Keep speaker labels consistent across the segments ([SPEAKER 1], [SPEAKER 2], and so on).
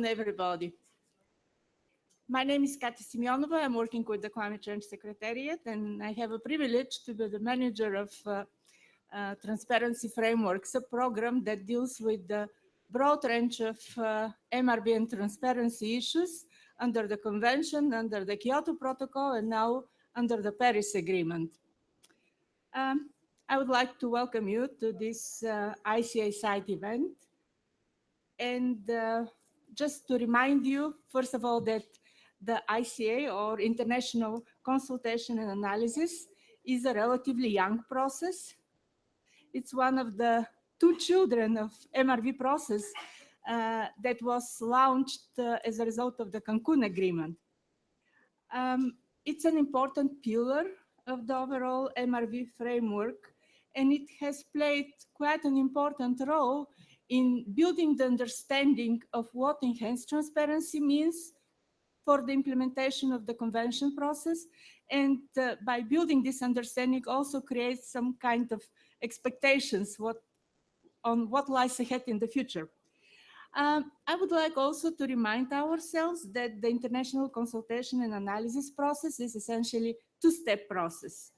[SPEAKER 1] Everybody. My name is Katia Simionova. I'm working with the Climate Change Secretariat, and I have a privilege to be the manager of Transparency Frameworks, a program that deals with the broad range of MRV and transparency issues under the Convention, under the Kyoto Protocol, and now under the Paris Agreement. I would like to welcome you to this ICA site event. And just to remind you, first of all, that the ICA, or International Consultation and Analysis, is a relatively young process. It's one of the two children of MRV process that was launched as a result of the Cancun Agreement. It's an important pillar of the overall MRV framework, and it has played quite an important role in building the understanding of what enhanced transparency means for the implementation of the convention process, and by building this understanding also creates some kind of expectations on what lies ahead in the future. I would like also to remind ourselves that the international consultation and analysis process is essentially a two-step process.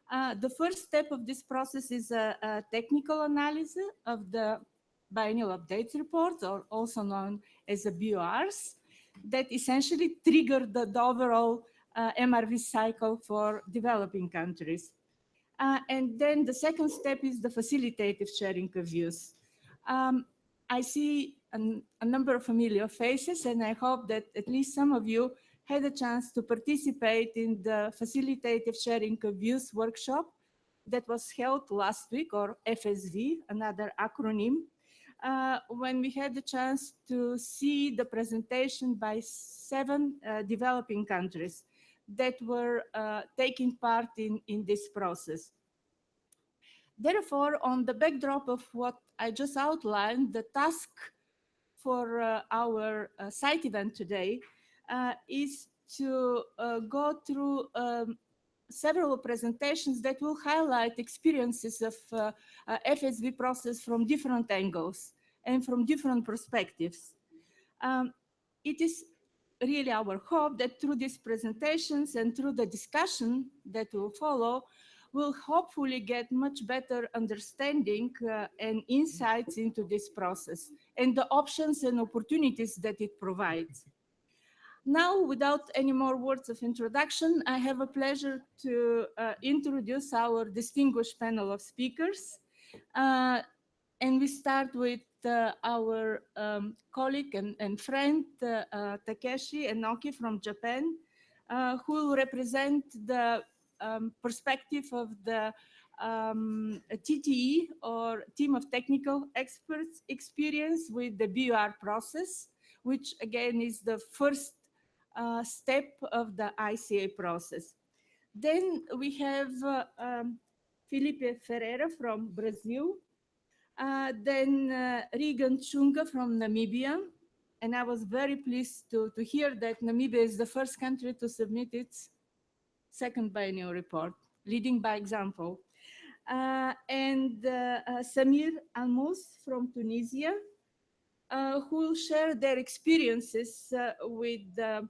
[SPEAKER 1] The first step of this process is a technical analysis of the biennial updates reports, or also known as the BURs, that essentially trigger the overall MRV cycle for developing countries. And then the second step is the facilitative sharing of views. I see a number of familiar faces, and I hope that at least some of you had a chance to participate in the facilitative sharing of views workshop that was held last week, or FSV, another acronym, when we had the chance to see the presentation by 7 developing countries that were taking part in this process. Therefore, on the backdrop of what I just outlined, the task for our site event today is to go through several presentations that will highlight experiences of FSV process from different angles and from different perspectives. It is really our hope that through these presentations and through the discussion that will follow, we'll hopefully get much better understanding and insights into this process and the options and opportunities that it provides. Now, without any more words of introduction, I have a pleasure to introduce our distinguished panel of speakers. And we start with our colleague and friend, Takeshi Enoki from Japan, who will represent the perspective of the TTE, or Team of Technical Experts, experience with the BUR process, which again is the first step of the ICA process. Then we have Felipe Ferreira from Brazil, then Regan Chunga from Namibia, and I was very pleased to hear that Namibia is the first country to submit its second biennial report, leading by example. And Samir Almous from Tunisia, who will share their experiences with the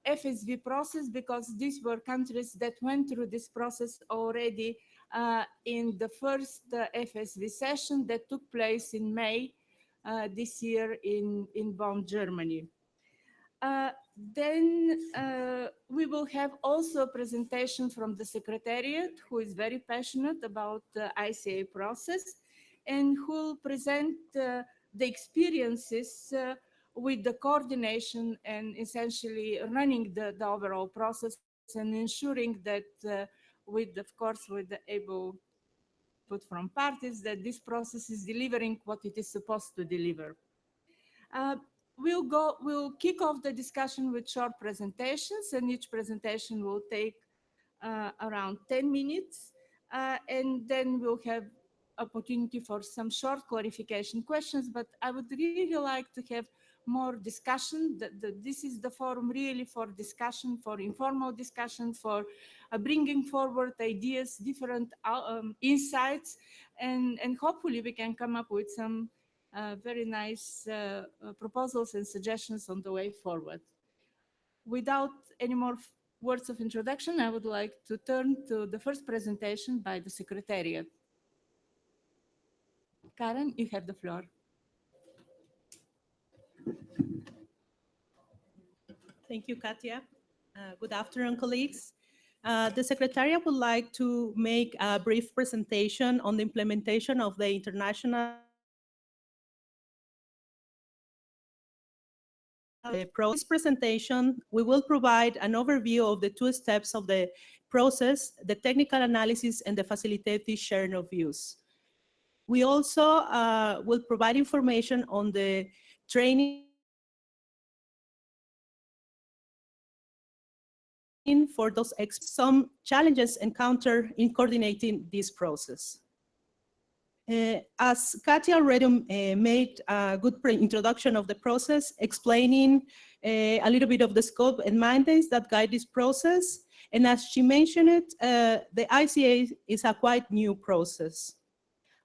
[SPEAKER 1] FSV process, because these were countries that went through this process already in the first FSV session that took place in May this year in Bonn, Germany. Then we will have also a presentation from the Secretariat, who is very passionate about the ICA process and who will present the experiences with the coordination and essentially running the overall process and ensuring that of course, with the able input from parties, that this process is delivering what it is supposed to deliver. We'll kick off the discussion with short presentations, and each presentation will take around 10 minutes. And then we'll have opportunity for some short clarification questions, but I would really like to have more discussion. This is the forum really for discussion, for informal discussion, for bringing forward ideas, different insights, and hopefully we can come up with some very nice proposals and suggestions on the way forward. Without any more words of introduction, I would like to turn to the first presentation by the Secretariat. Karen, you have the floor.
[SPEAKER 2] Thank you, Katia. Good afternoon, colleagues. The Secretariat would like to make a brief presentation on the implementation of the International process. Presentation, we will provide an overview of the two steps of the process, the technical analysis and the facilitative sharing of views. We also will provide information on the training for those experts, some challenges encountered in coordinating this process. As Katia already made a good introduction of the process, explaining a little bit of the scope and mandates that guide this process. And as she mentioned it, the ICA is a quite new process.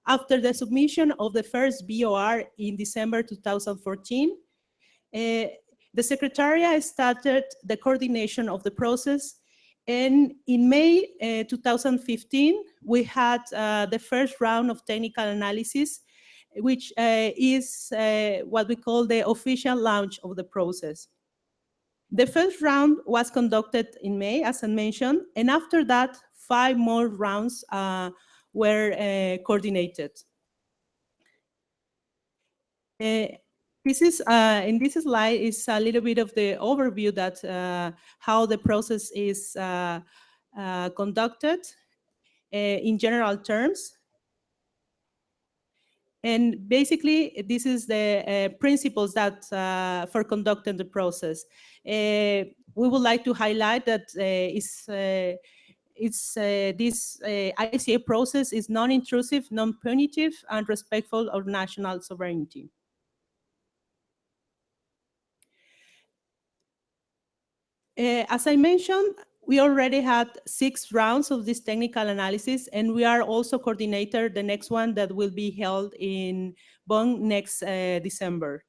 [SPEAKER 2] After the submission of the first BOR in December 2014, the Secretariat started the coordination of the process. And in May 2015, we had the first round of technical analysis, which is what we call the official launch of the process. The first round was conducted in May, as I mentioned, and after that, 5 more rounds were coordinated. This is in this slide is a little bit of the overview that how the process is conducted in general terms. And basically, this is the principles that for conducting the process. We would like to highlight that this ICA process is non-intrusive, non-punitive, and respectful of national sovereignty. As I mentioned, we already had 6 rounds of this technical analysis, and we are also coordinator the next one that will be held in Bonn next December.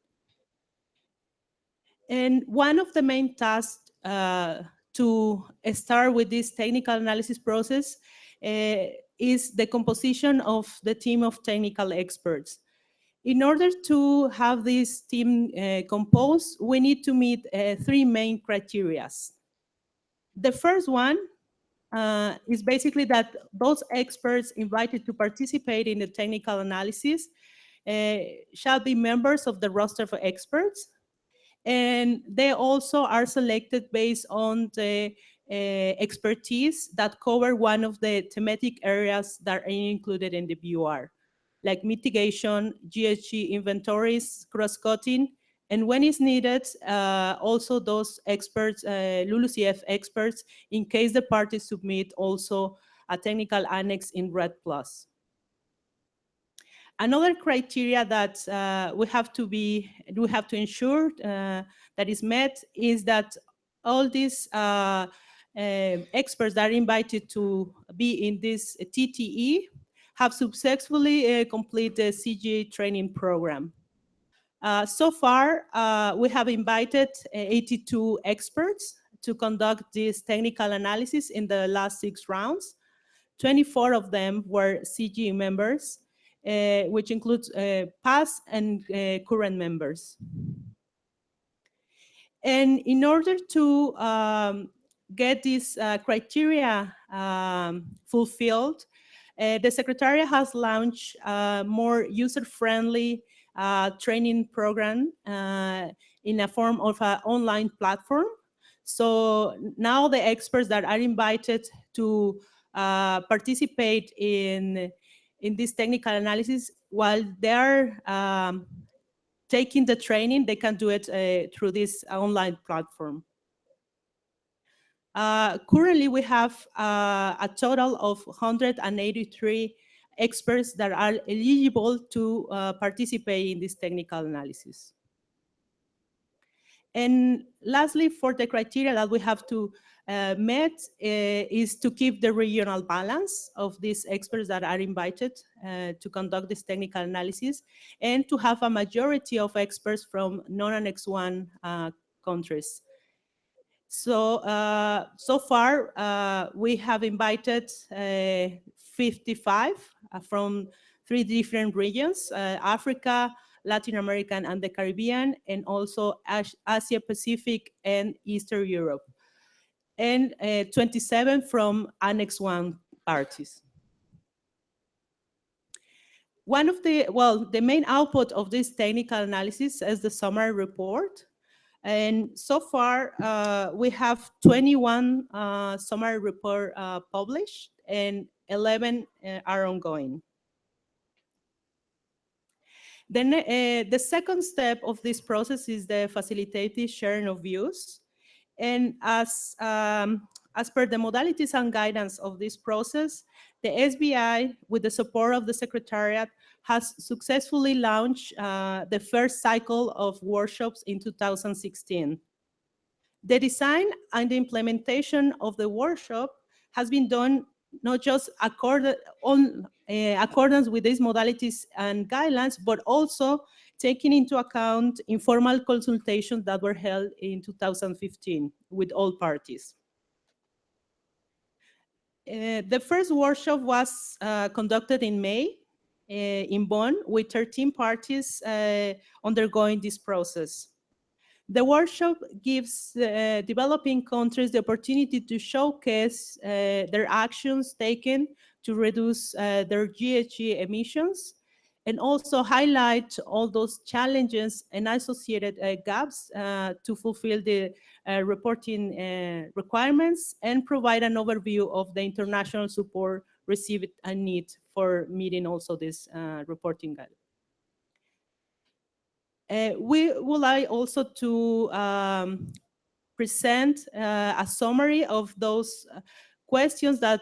[SPEAKER 2] And one of the main tasks to start with this technical analysis process is the composition of the team of technical experts. In order to have this team composed, we need to meet 3 main criteria. The first one is basically that those experts invited to participate in the technical analysis shall be members of the roster of experts. And they also are selected based on the expertise that cover one of the thematic areas that are included in the BUR, like mitigation, GHG inventories, cross-cutting, and when it's needed, also those experts, LULUCF experts, in case the parties submit also a technical annex in RED+. Another criteria that we have to ensure that is met is that all these experts that are invited to be in this TTE have successfully completed the CG training program. So far, we have invited 82 experts to conduct this technical analysis in the last 6 rounds. 24 of them were CG members, which includes past and current members. And in order to get this criteria fulfilled, the Secretariat has launched a more user-friendly training program in a form of an online platform. So now the experts that are invited to participate in this technical analysis, while they're taking the training, they can do it through this online platform. Currently, we have a total of 183 experts that are eligible to participate in this technical analysis. And lastly, for the criteria that we have to meet is to keep the regional balance of these experts that are invited to conduct this technical analysis, and to have a majority of experts from non-Annex 1 countries. So, so far, we have invited 55 from 3 different regions, Africa, Latin America, and the Caribbean, and also Asia Pacific and Eastern Europe, and 27 from Annex 1 parties. One of the main output of this technical analysis is the summary report. And so far, we have 21 summary report published, and 11 are ongoing. Then the second step of this process is the facilitative sharing of views. And as per the modalities and guidance of this process, the SBI, with the support of the Secretariat, has successfully launched the first cycle of workshops in 2016. The design and the implementation of the workshop has been done not just accordance with these modalities and guidelines, but also taking into account informal consultations that were held in 2015 with all parties. The first workshop was conducted in May in Bonn with 13 parties undergoing this process. The workshop gives developing countries the opportunity to showcase their actions taken to reduce their GHG emissions, and also highlight all those challenges and associated gaps to fulfill the reporting requirements, and provide an overview of the international support received and need for meeting also this reporting guide. We would like also to present a summary of those questions that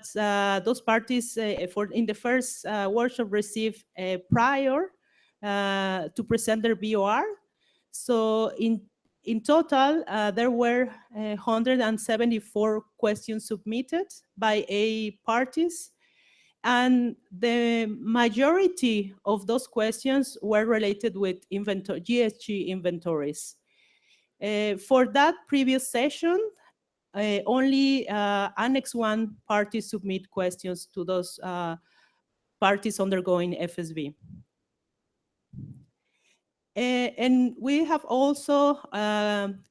[SPEAKER 2] those parties in the first workshop received prior to present their BOR. So in total, there were 174 questions submitted by 8 parties. And the majority of those questions were related with GHG inventories. For that previous session, only Annex 1 parties submit questions to those parties undergoing FSB. And we have also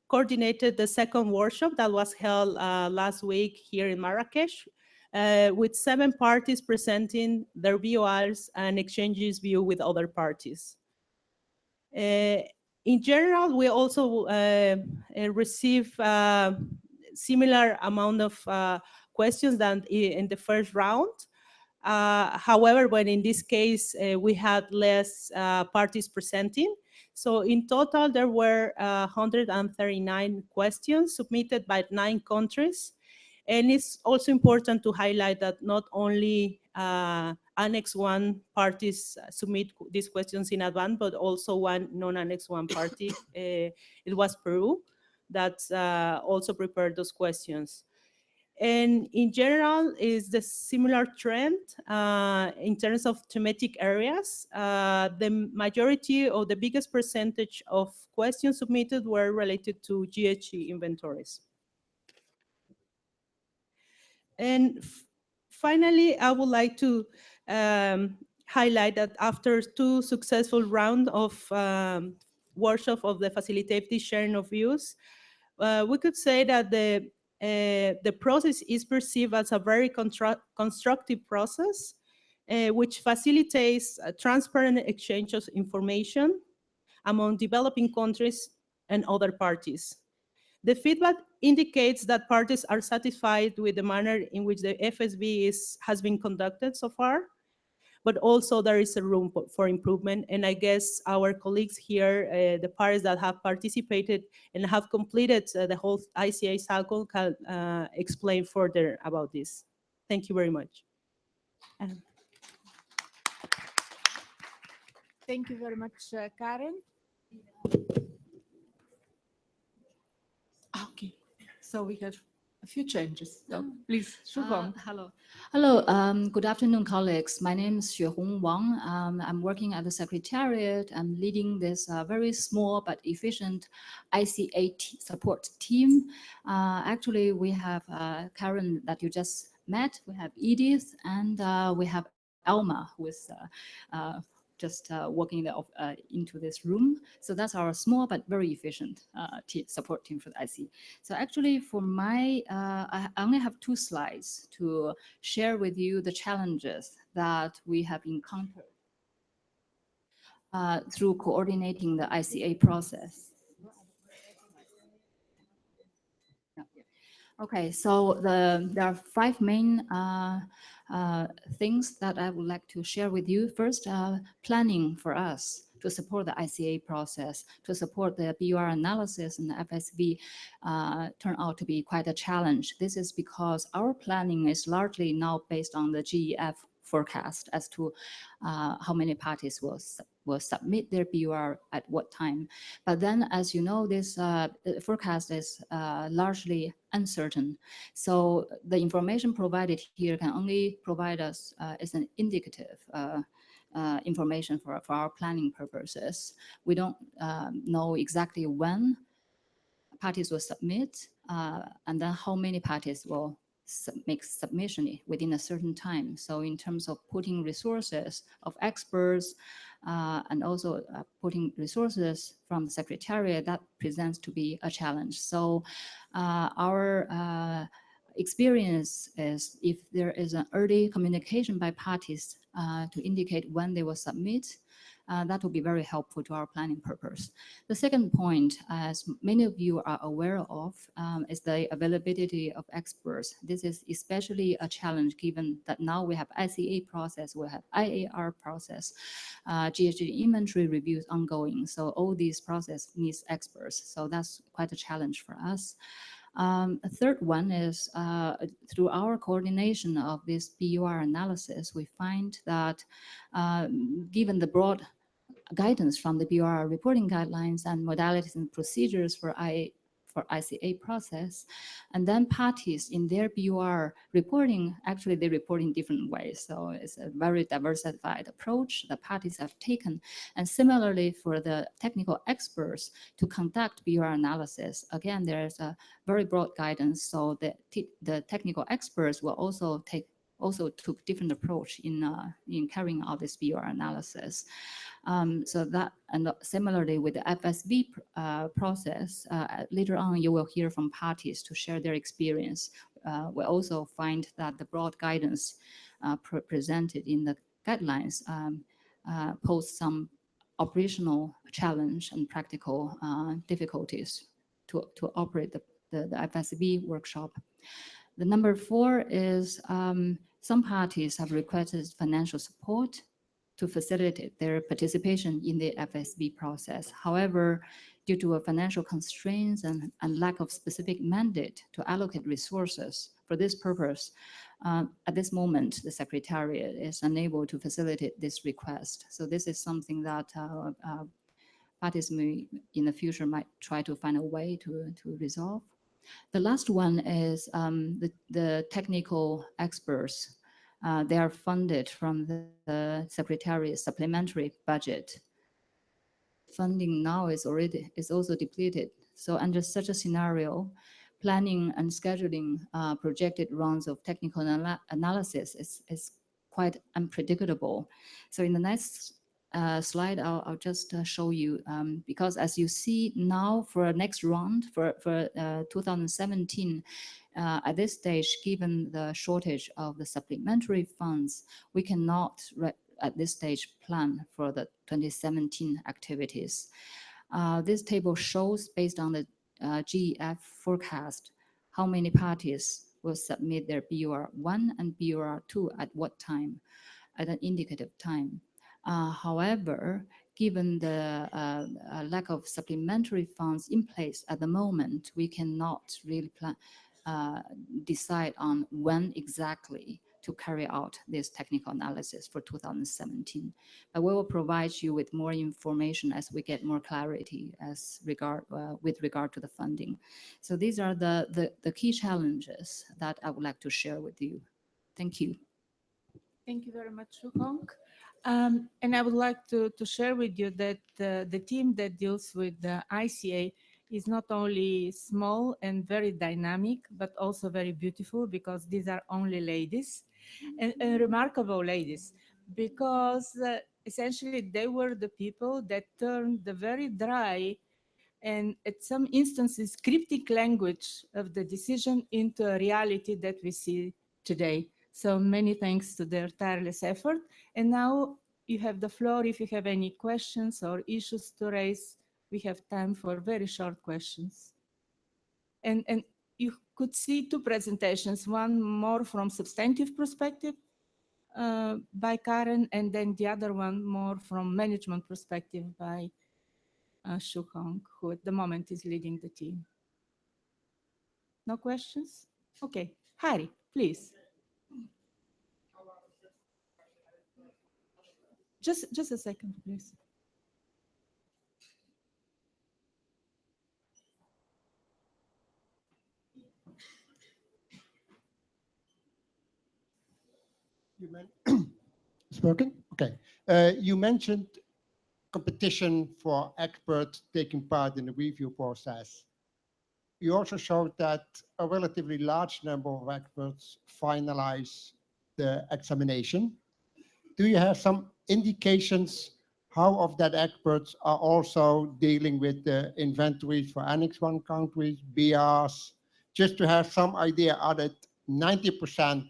[SPEAKER 2] coordinated the second workshop that was held last week here in Marrakesh, with 7 parties presenting their BORs and exchanges view with other parties. In general, we also receive similar amount of questions than in the first round. However, when in this case, we had less parties presenting. So in total, there were 139 questions submitted by 9 countries. And it's also important to highlight that not only Annex 1 parties submit these questions in advance, but also one non-Annex 1 party, it was Peru, that also prepared those questions. And in general, is the similar trend in terms of thematic areas. The majority or the biggest percentage of questions submitted were related to GHG inventories. And finally, I would like to highlight that after 2 successful rounds of workshop of the facilitative sharing of views, we could say that the process is perceived as a very constructive process, which facilitates a transparent exchange of information among developing countries and other parties. The feedback indicates that parties are satisfied with the manner in which the FSB has been conducted so far, but also there is a room for improvement. And I guess our colleagues here, the parties that have participated and have completed the whole ICA cycle, can explain further about this. Thank you very much.
[SPEAKER 1] Thank you very much, Karen. Okay, so we have a few changes. So please, Shu Hong.
[SPEAKER 3] Hello, good afternoon, colleagues. My name is Xuehong Wang. I'm working at the Secretariat. I'm leading this very small but efficient ICA support team. Actually, we have Karen that you just met. We have Edith, and we have Elma, who is just walking into this room. So that's our small but very efficient support team for the IC. So actually for I only have 2 slides to share with you the challenges that we have encountered through coordinating the ICA process. Okay, so there are 5 main things that I would like to share with you. First, planning for us to support the ICA process, to support the BUR analysis and the FSV turn out to be quite a challenge. This is because our planning is largely now based on the GEF forecast as to how many parties will submit their BUR at what time. But then, as you know, this forecast is largely uncertain. So the information provided here can only provide us as an indicative information for our planning purposes. We don't know exactly when parties will submit and then how many parties will make submission within a certain time. So in terms of putting resources of experts and also putting resources from the Secretariat, that presents to be a challenge. So our experience is if there is an early communication by parties to indicate when they will submit, that will be very helpful to our planning purpose. The second point, as many of you are aware of, is the availability of experts. This is especially a challenge given that now we have ICA process, we have IAR process, GHG inventory reviews ongoing. So all these process needs experts. So that's quite a challenge for us. A third one is through our coordination of this BUR analysis, we find that given the broad guidance from the BUR reporting guidelines and modalities and procedures for ICA process, and then parties in their BUR reporting, actually they report in different ways. So it's a very diversified approach the parties have taken. And similarly for the technical experts to conduct BUR analysis, again, there's a very broad guidance. So the technical experts will also took different approach in carrying out this BUR analysis. So that, and similarly with the FSV process, later on you will hear from parties to share their experience. We also find that the broad guidance presented in the guidelines pose some operational challenge and practical difficulties to operate the FSV workshop. The number 4 is some parties have requested financial support to facilitate their participation in the FSB process. However, due to financial constraints and lack of specific mandate to allocate resources for this purpose, at this moment, the Secretariat is unable to facilitate this request. So this is something that parties may, in the future might try to find a way to resolve. The last one is the technical experts. They are funded from the Secretariat's supplementary budget. Funding now is also depleted. So under such a scenario, planning and scheduling projected rounds of technical analysis is quite unpredictable. So in the next slide, I'll just show you, because as you see now for next round, for 2017, at this stage, given the shortage of the supplementary funds, we cannot at this stage plan for the 2017 activities. This table shows, based on the GEF forecast, how many parties will submit their BUR1 and BUR2 at what time, at an indicative time. However, given the lack of supplementary funds in place at the moment, we cannot really decide on when exactly to carry out this technical analysis for 2017. But we will provide you with more information as we get more clarity with regard to the funding. So these are the key challenges that I would like to share with you. Thank you.
[SPEAKER 1] Thank you very much, Shu Hong. And I would like to share with you that the team that deals with the ICA is not only small and very dynamic, but also very beautiful, because these are only ladies and remarkable ladies, because essentially they were the people that turned the very dry and at some instances cryptic language of the decision into a reality that we see today. So many thanks to their tireless effort. And now you have the floor if you have any questions or issues to raise. We have time for very short questions. And you could see two presentations, one more from substantive perspective by Karen, and then the other one more from management perspective by Shu Hong, who at the moment is leading the team. No questions? Okay, Harry, please. Just a second, please.
[SPEAKER 4] It's working? Okay. You mentioned competition for experts taking part in the review process. You also showed that a relatively large number of experts finalize the examination. Do you have some indications how of that experts are also dealing with the inventories for Annex 1 countries, BRs, just to have some idea, are that 90%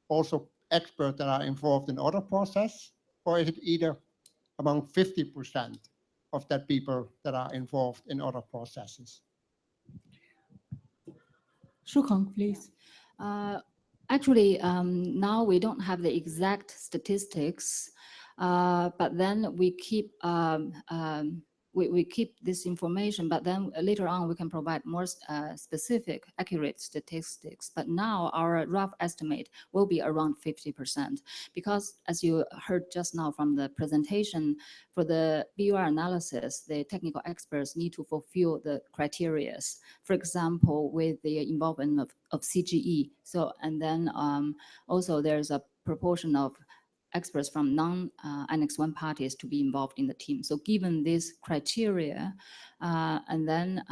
[SPEAKER 4] also experts that are involved in other process, or is it either among 50% of that people that are involved in other processes?
[SPEAKER 1] Shu Hong, please.
[SPEAKER 3] Actually, now we don't have the exact statistics, but then we keep we keep this information, but then later on we can provide more specific, accurate statistics. But now our rough estimate will be around 50%, because as you heard just now from the presentation, for the BUR analysis, the technical experts need to fulfill the criteria. For example, with the involvement of CGE. So, and then also there's a proportion of experts from non-Annex 1 parties to be involved in the team. So given this criteria, and then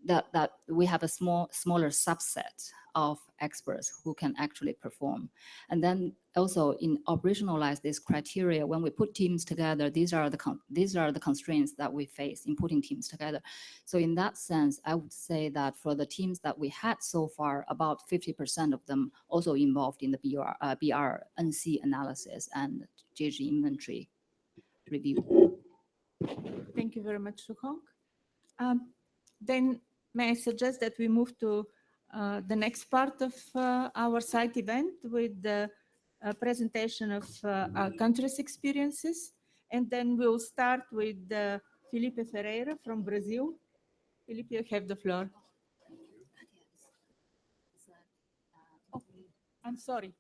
[SPEAKER 3] that we have a smaller subset of experts who can actually perform. And then also in operationalize this criteria, when we put teams together, these are the constraints that we face in putting teams together. So in that sense, I would say that for the teams that we had so far, about 50% of them also involved in the BR/NC analysis and GHG inventory review.
[SPEAKER 1] Thank you very much, Shu Hong. Then may I suggest that we move to the next part of our site event with the presentation of our country's experiences. And then we'll start with Felipe Ferreira from Brazil. Felipe, you have the floor. Oh, I'm sorry.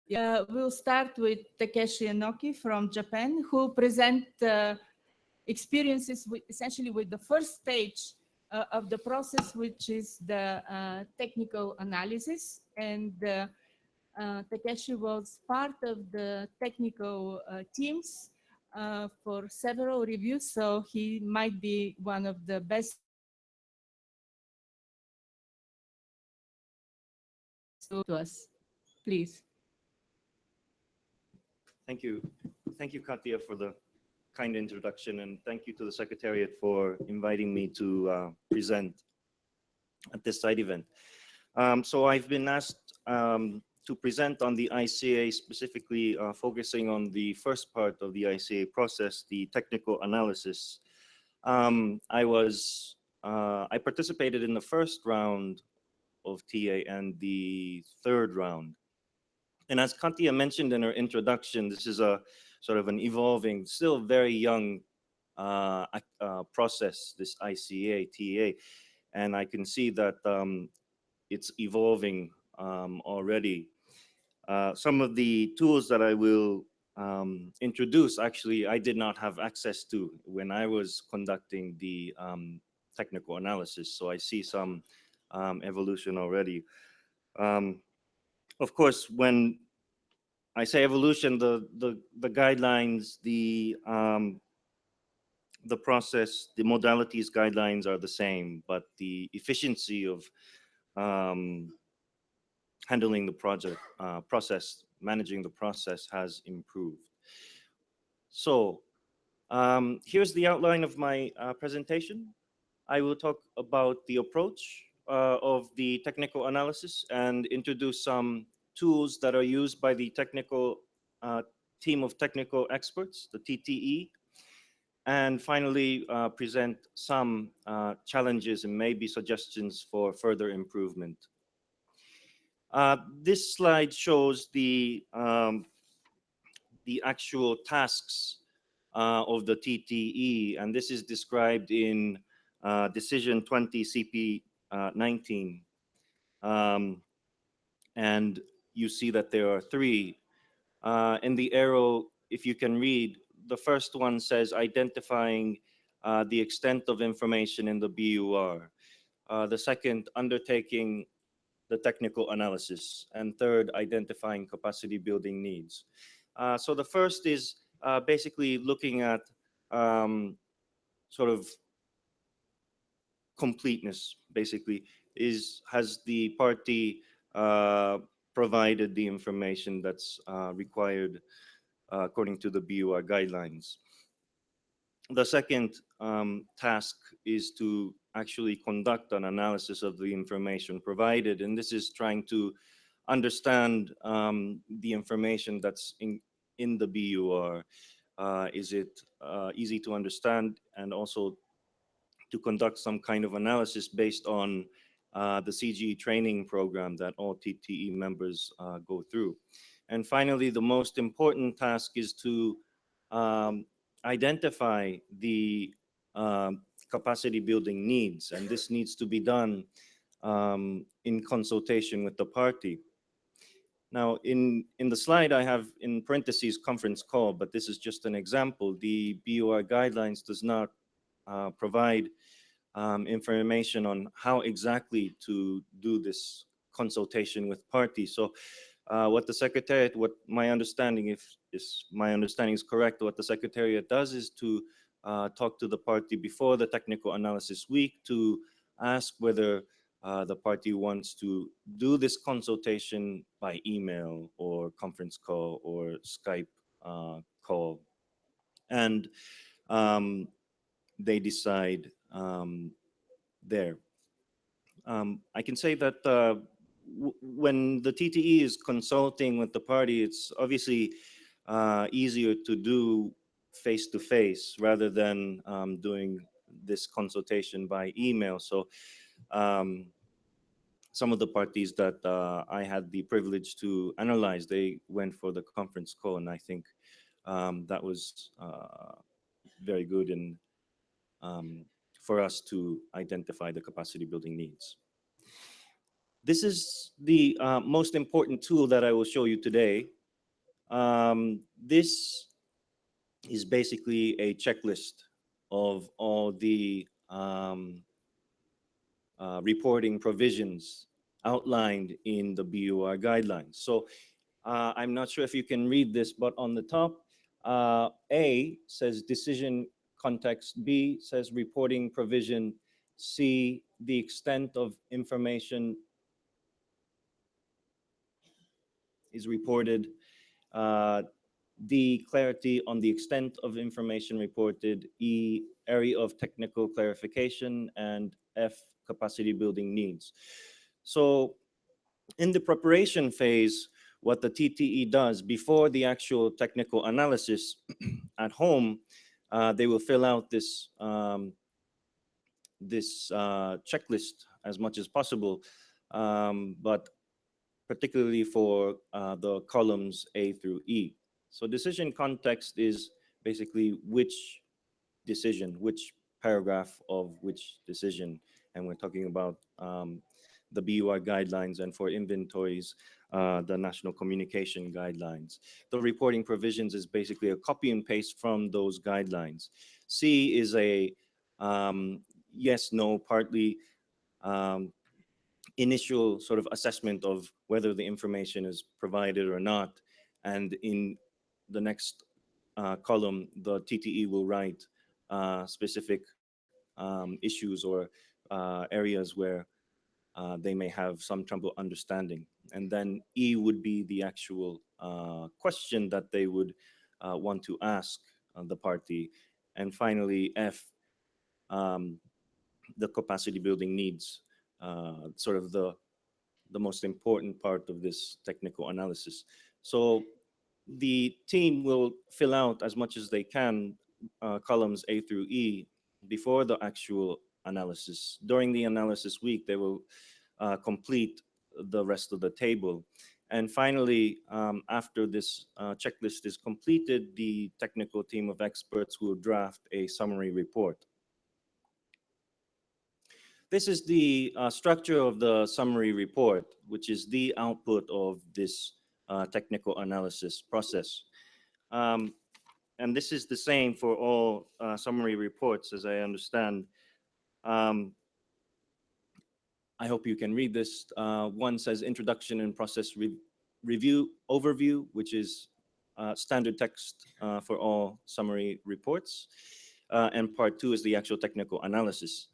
[SPEAKER 1] We'll start with Takeshi Enoki from Japan, who present experiences essentially with the first stage of the process, which is the technical analysis. And Takeshi was part of the technical teams for several reviews, so he might be one of the best to us. Please.
[SPEAKER 5] Thank you. Thank you, Katia, for the kind introduction, and thank you to the Secretariat for inviting me to present at this site event. So I've been asked to present on the ICA, specifically focusing on the first part of the ICA process, the technical analysis. I participated in the first round of TA and the third round. And as Katia mentioned in her introduction, this is a sort of an evolving, still very young process, this ICA, TEA, and I can see that it's evolving already. Some of the tools that I will introduce, actually, I did not have access to when I was conducting the technical analysis. So I see some evolution already. Of course, when I say evolution, the guidelines, the process, the modalities guidelines are the same, but the efficiency of handling the project process, managing the process has improved. So here's the outline of my presentation. I will talk about the approach of the technical analysis and introduce some tools that are used by the technical team of technical experts, the TTE, and finally present some challenges and maybe suggestions for further improvement. This slide shows the actual tasks of the TTE, and this is described in Decision 20 CP 19. And you see that there are three. In the arrow, if you can read, the first one says identifying the extent of information in the BUR. The second, undertaking the technical analysis. And third, identifying capacity building needs. So the first is basically looking at sort of completeness, basically, has the party provided the information that's required according to the BUR guidelines. The second task is to actually conduct an analysis of the information provided, and this is trying to understand the information that's in the BUR. Is it easy to understand, and also to conduct some kind of analysis based on the CGE training program that all TTE members go through. And finally, the most important task is to identify the capacity building needs, and this needs to be done in consultation with the party. Now, in the slide, I have in parentheses conference call, but this is just an example. The BUR guidelines does not provide information on how exactly to do this consultation with parties. So what the Secretariat, what my understanding, if my understanding is correct, what the Secretariat does is to talk to the party before the technical analysis week to ask whether the party wants to do this consultation by email or conference call or Skype call. And they decide there. I can say that when the TTE is consulting with the party, it's obviously easier to do face-to-face rather than doing this consultation by email. So some of the parties that I had the privilege to analyze, they went for the conference call, and I think that was very good in for us to identify the capacity building needs. This is the most important tool that I will show you today. This is basically a checklist of all the reporting provisions outlined in the BUR guidelines. So I'm not sure if you can read this, but on the top, A says decision context, B says reporting provision, C, the extent of information is reported, D, clarity on the extent of information reported, E, area of technical clarification, and F, capacity building needs. So in the preparation phase, what the TTE does before the actual technical analysis at home, they will fill out this checklist as much as possible, but particularly for the columns A through E. So decision context is basically which decision, which paragraph of which decision. And we're talking about the BUR guidelines, and for inventories, the National Communication Guidelines. The reporting provisions is basically a copy and paste from those guidelines. C is a yes, no, partly um, initial sort of assessment of whether the information is provided or not. And in the next column, the TTE will write specific issues or areas where they may have some trouble understanding. And then E would be the actual question that they would want to ask the party. And finally, F, the capacity building needs, sort of the most important part of this technical analysis. So the team will fill out as much as they can columns A through E before the actual analysis. During the analysis week, they will complete the rest of the table. And finally, after this checklist is completed, the technical team of experts will draft a summary report. This is the structure of the summary report, which is the output of this technical analysis process. And this is the same for all summary reports, as I understand. I hope you can read this. One says introduction and process review overview, which is standard text for all summary reports. And part two is the actual technical analysis.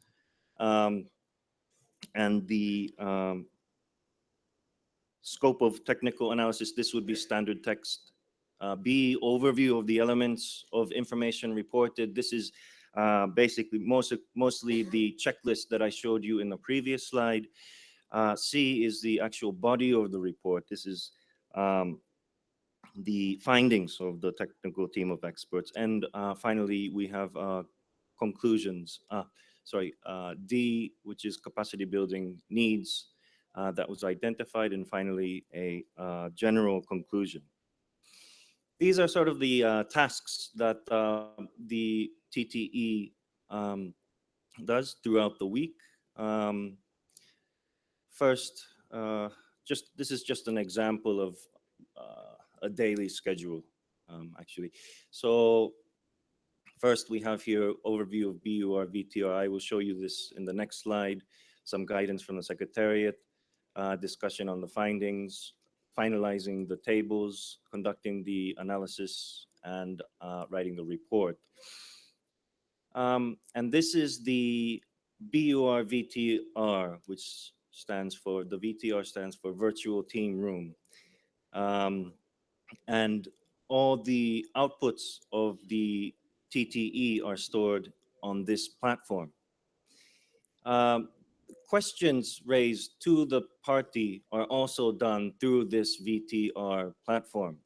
[SPEAKER 5] And the scope of technical analysis, this would be standard text. B, overview of the elements of information reported. This is basically mostly the checklist that I showed you in the previous slide. C is the actual body of the report. This is the findings of the technical team of experts. And finally, we have conclusions. D, which is capacity building needs that was identified, and finally, a general conclusion. These are sort of the tasks that the TTE does throughout the week. First, this is just an example of a daily schedule, actually. So first, we have here overview of BUR VTR. I will show you this in the next slide. Some guidance from the Secretariat, discussion on the findings, finalizing the tables, conducting the analysis, and writing the report. And this is the BUR VTR, which stands for, the VTR stands for Virtual Team Room. And all the outputs of the TTE are stored on this platform. Questions raised to the party are also done through this VTR platform.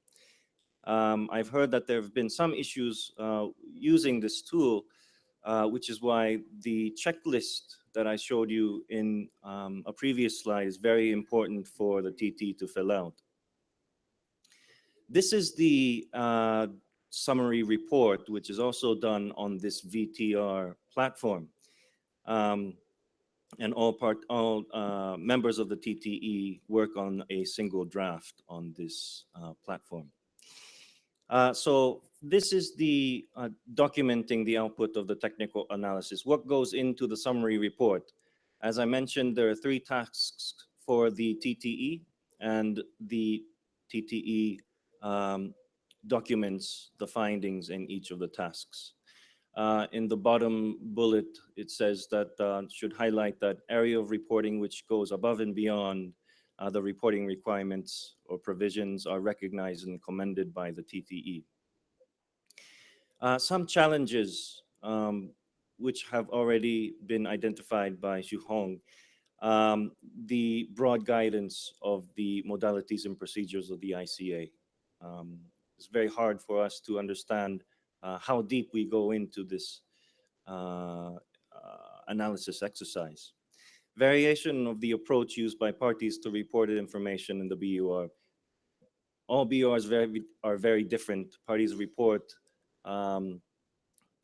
[SPEAKER 5] I've heard that there have been some issues using this tool, which is why the checklist that I showed you in a previous slide is very important for the TT to fill out. This is the summary report, which is also done on this VTR platform. And all members of the TTE work on a single draft on this platform. So this is the documenting the output of the technical analysis. What goes into the summary report? As I mentioned, there are 3 tasks for the TTE, and the TTE documents the findings in each of the tasks. In the bottom bullet, it says that should highlight that area of reporting which goes above and beyond the reporting requirements or provisions are recognized and commended by the TTE. Some challenges which have already been identified by Xu Hong. The broad guidance of the modalities and procedures of the ICA. It's very hard for us to understand how deep we go into this analysis exercise. Variation of the approach used by parties to reported information in the BUR. All BURs are very different. Parties report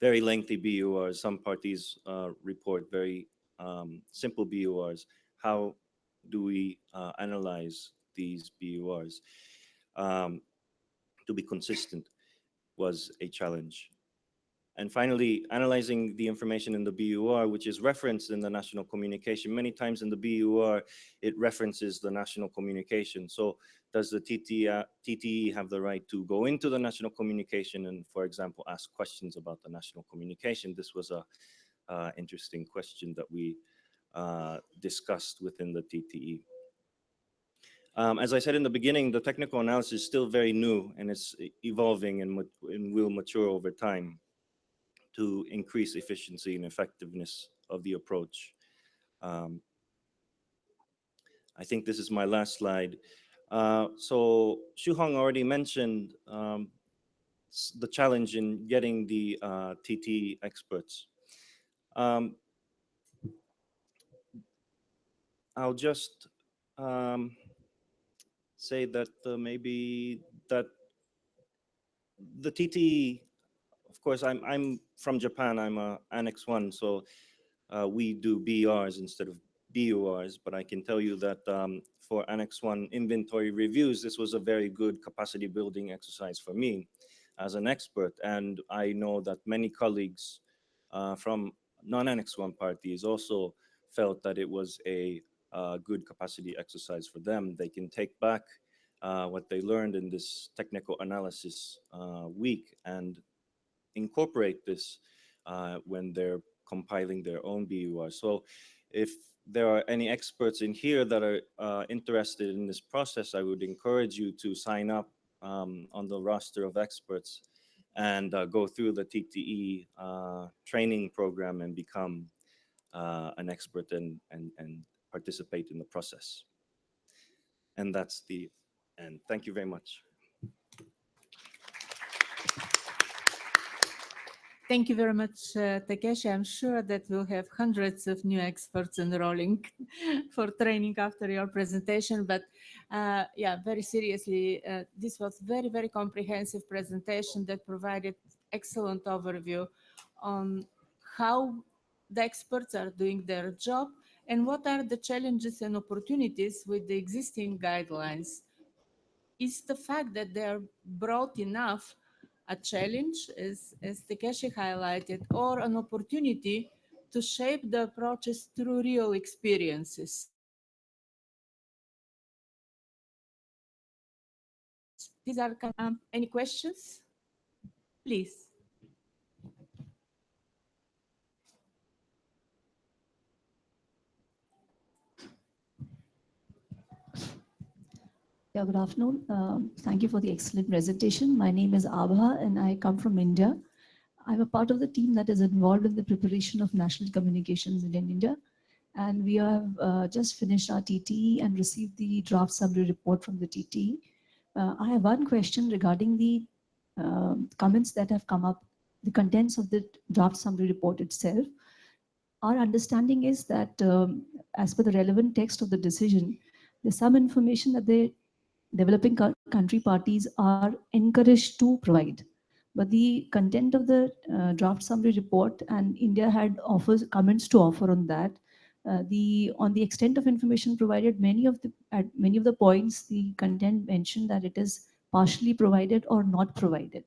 [SPEAKER 5] very lengthy BURs. Some parties report very simple BURs. How do we analyze these BURs? To be consistent was a challenge. And finally, analyzing the information in the BUR, which is referenced in the national communication. Many times in the BUR, it references the national communication. So does the TTE have the right to go into the national communication and, for example, ask questions about the national communication? This was a interesting question that we discussed within the TTE. As I said in the beginning, the technical analysis is still very new and it's evolving and will mature over time to increase efficiency and effectiveness of the approach. I think this is my last slide. So Shu-Hong already mentioned the challenge in getting the TT experts. I'll just say that maybe that the TT, of course, I'm from Japan. I'm a Annex 1, so we do BRs instead of BURs. But I can tell you that for Annex 1 inventory reviews, this was a very good capacity building exercise for me as an expert. And I know that many colleagues from non-Annex 1 parties also felt that it was a good capacity exercise for them. They can take back what they learned in this technical analysis week and incorporate this when they're compiling their own BUR. So if there are any experts in here that are interested in this process, I would encourage you to sign up on the roster of experts and go through the TTE training program and become an expert and participate in the process. And that's the end. Thank you very much.
[SPEAKER 1] Thank you very much, Takeshi. I'm sure that we'll have hundreds of new experts enrolling for training after your presentation. But yeah, very seriously, this was very, very comprehensive presentation that provided excellent overview on how the experts are doing their job and what are the challenges and opportunities with the existing guidelines. Is the fact that they are broad enough a challenge, as Takeshi highlighted, or an opportunity to shape the approaches through real experiences? These are any questions? Please.
[SPEAKER 6] Yeah, good afternoon. Thank you for the excellent presentation. My name is Abha and I come from India. I'm a part of the team that is involved in the preparation of national communications in India. And we have just finished our TTE and received the draft summary report from the TTE. I have one question regarding the comments that have come up, the contents of the draft summary report itself. Our understanding is that as per the relevant text of the decision, there's some information that the developing country parties are encouraged to provide. But the content of the draft summary report, and India had comments to offer on that. On the extent of information provided, at many of the points, the content mentioned that it is partially provided or not provided.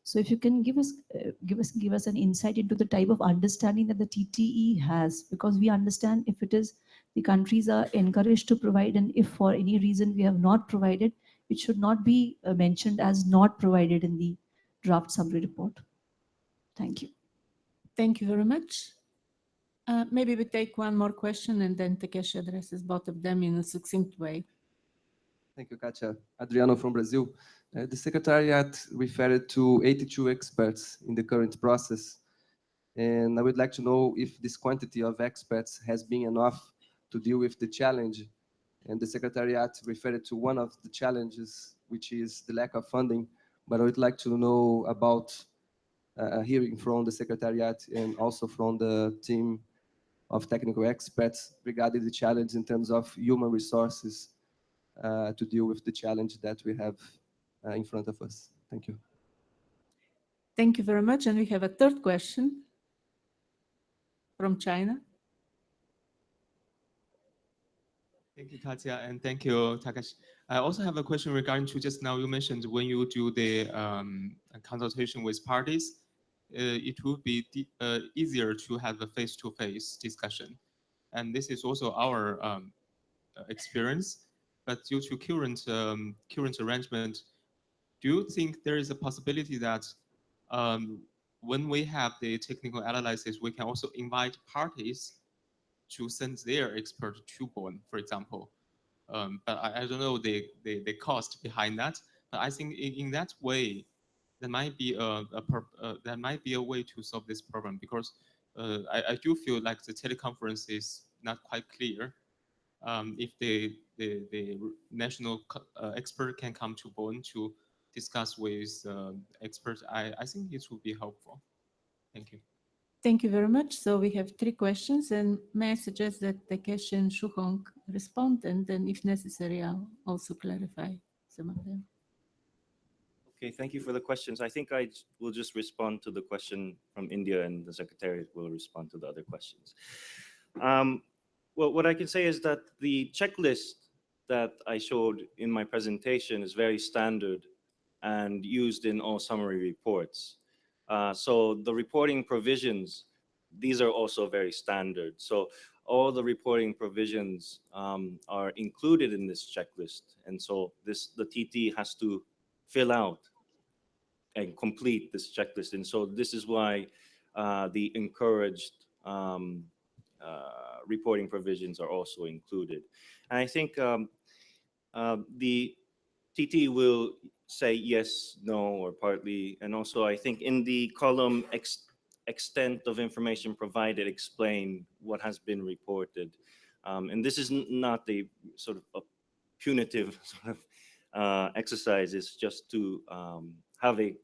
[SPEAKER 6] So if you can give us an insight into the type of understanding that the TTE has, because we understand if it is the countries are encouraged to provide, and if for any reason we have not provided, it should not be mentioned as not provided in the draft summary report. Thank you.
[SPEAKER 1] Thank you very much. Maybe we take one more question and then Takeshi addresses both of them in a succinct way.
[SPEAKER 7] Thank you, Katia. Adriano from Brazil. The Secretariat referred to 82 experts in the current process. And I would like to know if this quantity of experts has been enough to deal with the challenge. And the Secretariat referred to one of the challenges, which is the lack of funding. But I would like to know about hearing from the Secretariat and also from the team of technical experts regarding the challenge in terms of human resources to deal with the challenge that we have in front of us. Thank you.
[SPEAKER 1] Thank you very much. And we have a third question from China.
[SPEAKER 8] Thank you, Katya, and thank you, Takashi. I also have a question regarding to just now you mentioned when you do the consultation with parties, it would be easier to have a face-to-face discussion. And this is also our experience. But due to current arrangement, do you think there is a possibility that when we have the technical analysis, we can also invite parties to send their expert to Bonn, for example? But I don't know the cost behind that. But I think in that way, there might be a way to solve this problem, because I do feel like the teleconference is not quite clear. If the national expert can come to Bonn to discuss with experts, I think it would be helpful. Thank you.
[SPEAKER 1] Thank you very much. So we have three questions, and may I suggest that Takeshi and Shuhong respond, and then if necessary, I'll also clarify some of them.
[SPEAKER 5] Okay, thank you for the questions. I think I will just respond to the question from India, and the Secretariat will respond to the other questions. Well, what I can say is that the checklist that I showed in my presentation is very standard and used in all summary reports. So the reporting provisions, these are also very standard. So all the reporting provisions are included in this checklist. And so the TT has to fill out and complete this checklist. And so this is why the encouraged reporting provisions are also included. And I think the TT will say yes, no, or partly. And also I think in the column extent of information provided, explain what has been reported. And this is not a sort of a punitive sort of exercise. It's just to have a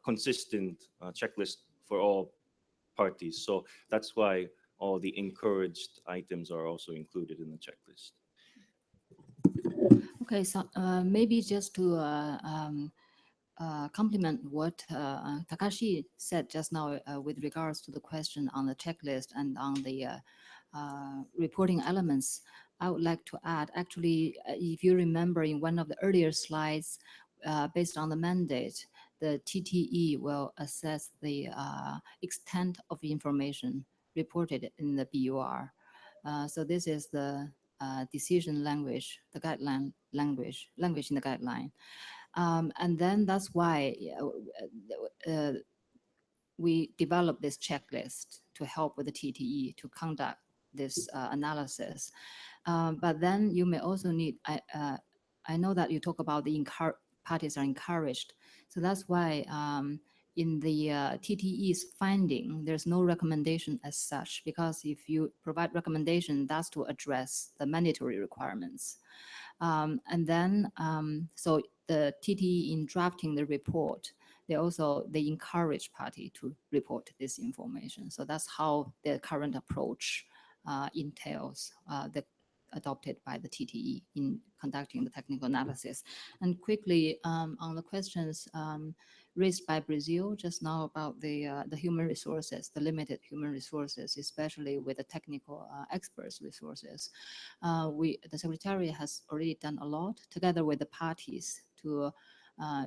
[SPEAKER 5] consistent checklist for all parties. So that's why all the encouraged items are also included in the checklist.
[SPEAKER 3] Okay, so maybe just to complement what Takashi said just now with regards to the question on the checklist and on the reporting elements, I would like to add, actually, if you remember in one of the earlier slides, based on the mandate, the TTE will assess the extent of information reported in the BUR. So this is the decision language, the guideline language in the guideline. And then that's why we developed this checklist to help with the TTE to conduct this analysis. But then you may also need, I know that you talk about the parties are encouraged. So that's why in the TTE's finding, there's no recommendation as such, because if you provide recommendation, that's to address the mandatory requirements. And then, so the TTE in drafting the report, they encourage party to report this information. So that's how the current approach entails adopted by the TTE in conducting the technical analysis. And quickly on the questions raised by Brazil just now about the human resources, the limited human resources, especially with the technical experts resources. The Secretariat has already done a lot together with the parties to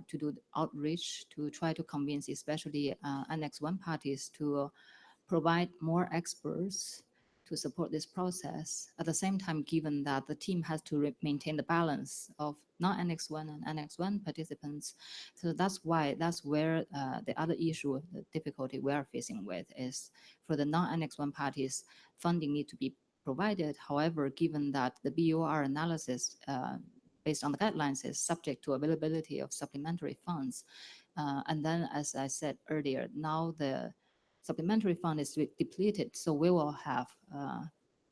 [SPEAKER 3] do the outreach, to try to convince especially Annex 1 parties to provide more experts to support this process. At the same time, given that the team has to maintain the balance of non-Annex 1 and Annex 1 participants. So that's where the other issue, the difficulty we are facing with is for the non-Annex 1 parties, funding need to be provided. However, given that the BUR analysis based on the guidelines is subject to availability of supplementary funds. And then, as I said earlier, now the supplementary fund is depleted, so we will have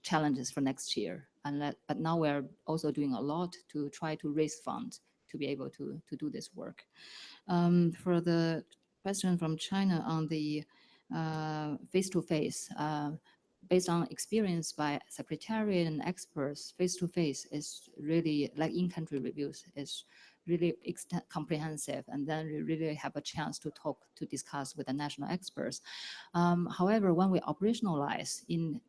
[SPEAKER 3] challenges for next year. But now we're also doing a lot to try to raise funds to be able to do this work. For the question from China on the face-to-face, based on experience by Secretariat and experts, face-to-face is really, like in-country reviews, is really comprehensive, and then we really have a chance to discuss with the national experts. However, when we operationalize in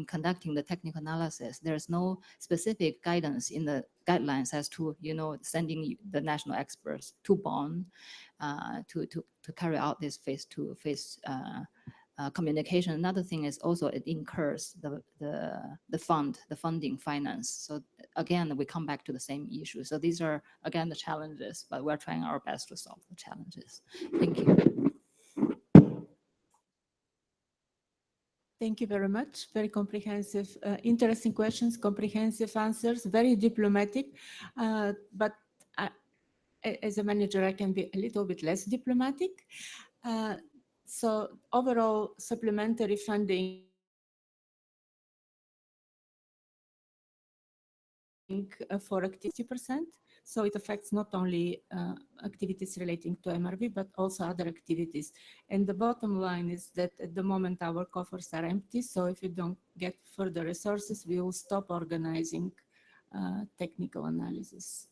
[SPEAKER 3] conducting the technical analysis, there's no specific guidance in the guidelines as to, sending the national experts to Bonn to carry out this face-to-face communication. Another thing is also it incurs the funding finance. So again, we come back to the same issue. So these are again the challenges, but we're trying our best to solve the challenges. Thank you.
[SPEAKER 1] Thank you very much. Very comprehensive, interesting questions, comprehensive answers, very diplomatic. But as a manager, I can be a little bit less diplomatic. So overall, supplementary funding for activity %. So it affects not only activities relating to MRV, but also other activities. And the bottom line is that at the moment our coffers are empty. So if we don't get further resources, we will stop organizing technical analysis.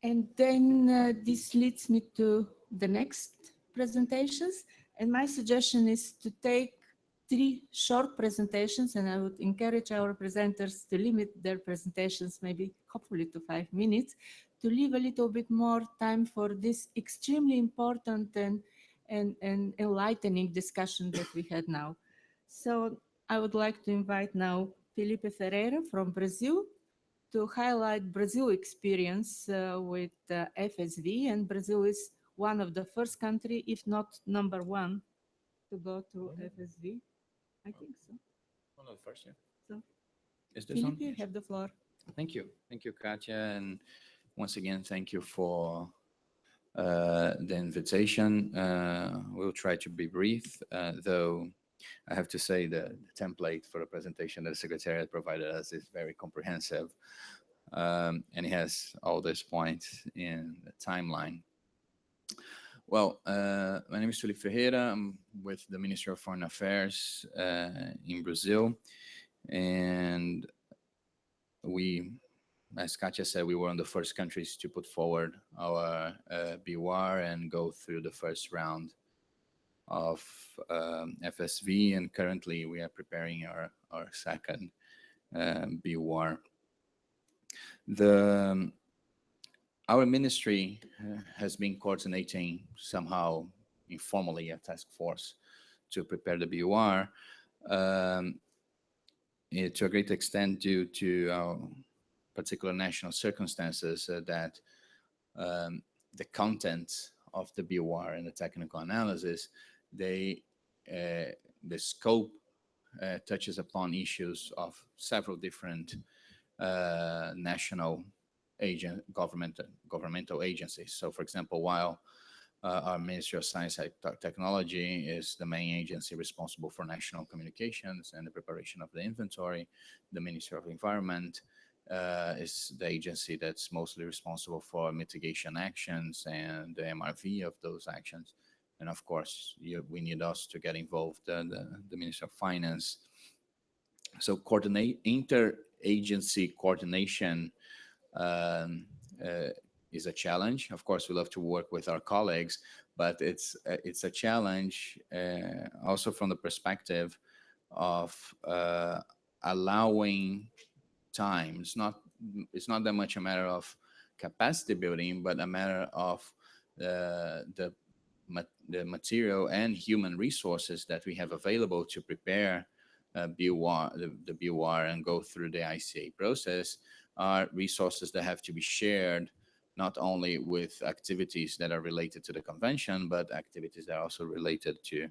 [SPEAKER 1] And then this leads me to the next presentations. And my suggestion is to take 3 short presentations, and I would encourage our presenters to limit their presentations, maybe hopefully to 5 minutes, to leave a little bit more time for this extremely important and enlightening discussion that we had now. So I would like to invite now Felipe Ferreira from Brazil to highlight Brazil experience with FSV, and Brazil is one of the first country, if not #1, to go through FSV. I think so.
[SPEAKER 9] One of the first, yeah.
[SPEAKER 1] So,
[SPEAKER 9] Is this
[SPEAKER 1] Felipe,
[SPEAKER 9] on?
[SPEAKER 1] you have the floor.
[SPEAKER 9] Thank you. Thank you, Katja. And once again, thank you for the invitation. We'll try to be brief, though I have to say the template for the presentation that the Secretariat provided us is very comprehensive. And it has all these points in the timeline. Well, my name is Felipe Ferreira. I'm with the Ministry of Foreign Affairs in Brazil. And we, as Katja said, we were one of the first countries to put forward our BUR and go through the first round of FSV. And currently we are preparing our second BUR. Our ministry has been coordinating somehow informally a task force to prepare the BUR to a great extent due to our particular national circumstances that the content of the BUR and the technical analysis, the scope touches upon issues of several different national governmental agencies. So, for example, while our Ministry of Science and Technology is the main agency responsible for national communications and the preparation of the inventory, the Ministry of Environment is the agency that's mostly responsible for mitigation actions and the MRV of those actions. And of course, we need us to get involved, the Ministry of Finance. So interagency coordination is a challenge. Of course, we love to work with our colleagues, but it's a challenge also from the perspective of allowing time. It's not that much a matter of capacity building, but a matter of the material and human resources that we have available to prepare BUR, the BUR and go through the ICA process are resources that have to be shared not only with activities that are related to the convention, but activities that are also related to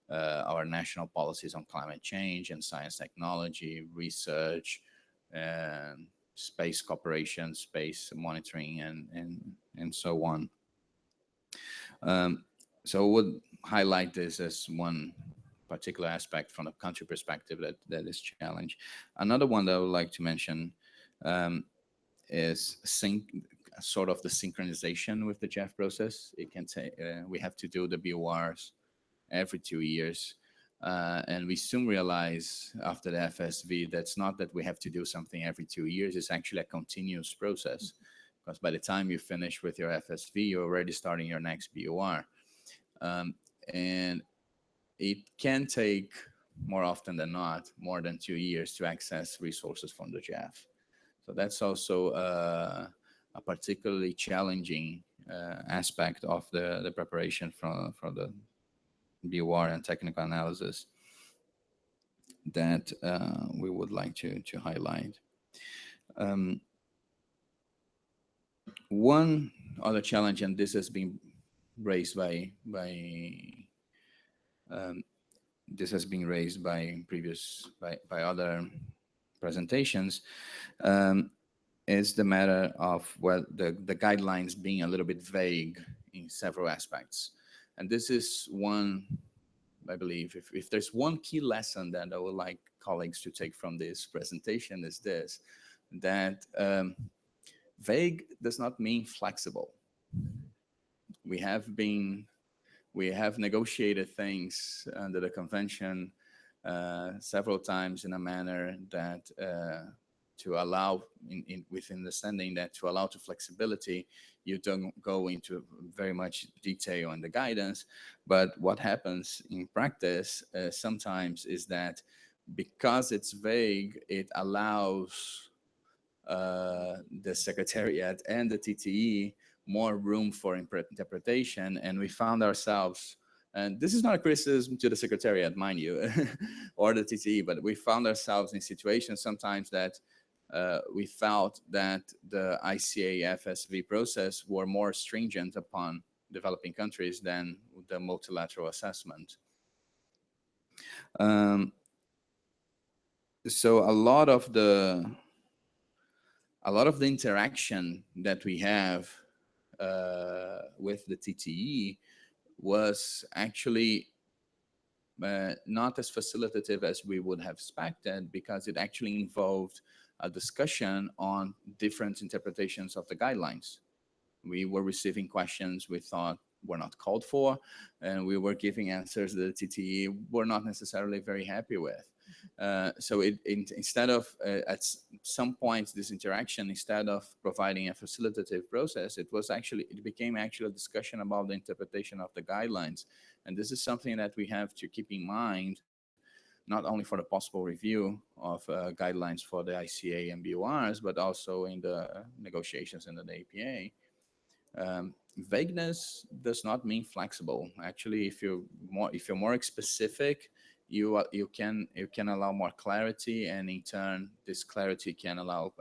[SPEAKER 9] our national policies on climate change and science technology, research, and space cooperation, space monitoring, and so on. So I would highlight this as one particular aspect from a country perspective that is challenge. Another one that I would like to mention is sort of the synchronization with the JEF process. It can take, we have to do the BURs every 2 years. And we soon realize after the FSV that's not that we have to do something every 2 years. It's actually a continuous process, because by the time you finish with your FSV, you're already starting your next BUR. And it can take, more often than not, more than 2 years to access resources from the JEF. So that's also a particularly challenging aspect of the preparation for the BUR and technical analysis that we would like to highlight. One other challenge, and this has been raised by other presentations, is the matter of the guidelines being a little bit vague in several aspects. And this is one, I believe, if there's one key lesson that I would like colleagues to take from this presentation, is this, that vague does not mean flexible. We have negotiated things under the convention several times in a manner that to allow, with understanding that to allow to flexibility, you don't go into very much detail on the guidance. But what happens in practice sometimes is that because it's vague, it allows the Secretariat and the TTE more room for interpretation. And we found ourselves, and this is not a criticism to the Secretariat, mind you, or the TTE, but we found ourselves in situations sometimes that we felt that the ICA FSV process were more stringent upon developing countries than the multilateral assessment. So a lot of the interaction that we have with the TTE was actually not as facilitative as we would have expected, because it actually involved a discussion on different interpretations of the guidelines. We were receiving questions we thought were not called for, and we were giving answers that the TTE were not necessarily very happy with. So instead of, at some points, this interaction, instead of providing a facilitative process, it became actually a discussion about the interpretation of the guidelines. And this is something that we have to keep in mind, not only for the possible review of guidelines for the ICA and BURs, but also in the negotiations in the APA. Vagueness does not mean flexible. Actually, if you're more specific, you can allow more clarity, and in turn, this clarity can allow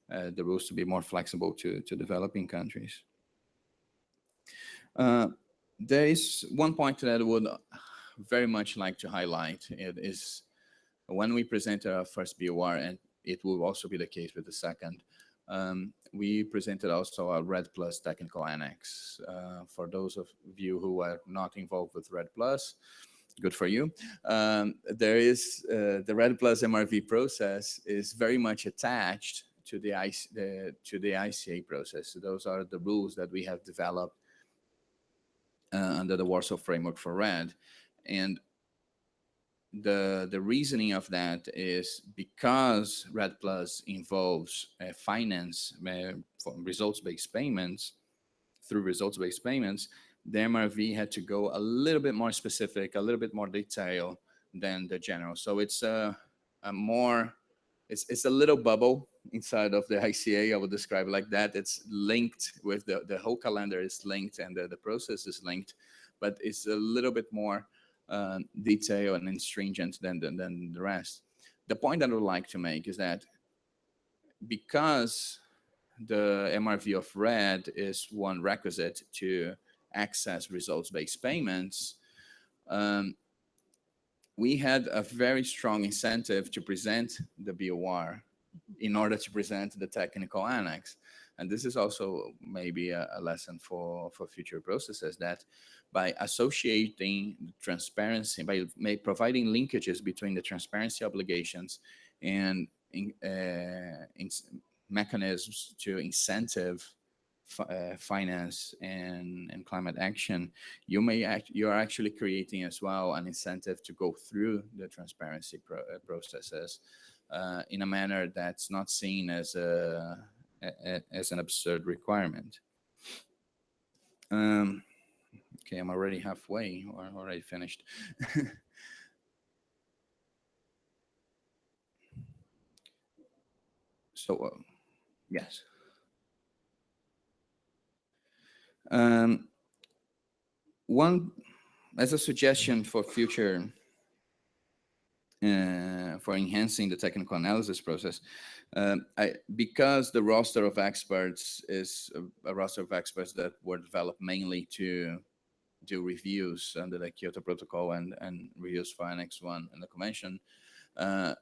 [SPEAKER 9] the rules to be more flexible to developing countries. There is one point that I would very much like to highlight. It is when we presented our first BUR, and it will also be the case with the second, we presented also a RED Plus technical annex. For those of you who are not involved with RED Plus, good for you. There is the RED Plus MRV process is very much attached to the ICA process. So those are the rules that we have developed under the Warsaw Framework for RED. And the reasoning of that is because RED Plus involves finance for results-based payments, through results-based payments, the MRV had to go a little bit more specific, a little bit more detailed than the general. So it's it's a little bubble inside of the ICA. I would describe it like that. It's linked with the whole calendar is linked, and the process is linked, but it's a little bit more detailed and stringent than the rest. The point that I would like to make is that because the MRV of RED is one requisite to access results-based payments, we had a very strong incentive to present the BOR in order to present the technical annex. And this is also maybe a lesson for future processes, that by associating transparency, by providing linkages between the transparency obligations and mechanisms to incentive finance and climate action, you're actually creating as well an incentive to go through the transparency processes in a manner that's not seen as as an absurd requirement. Okay, I'm already halfway, or already finished. So, yes. One, as a suggestion for future, for enhancing the technical analysis process, because the roster of experts is a roster of experts that were developed mainly to do reviews under the Kyoto Protocol and reviews for Annex 1 and the Convention, I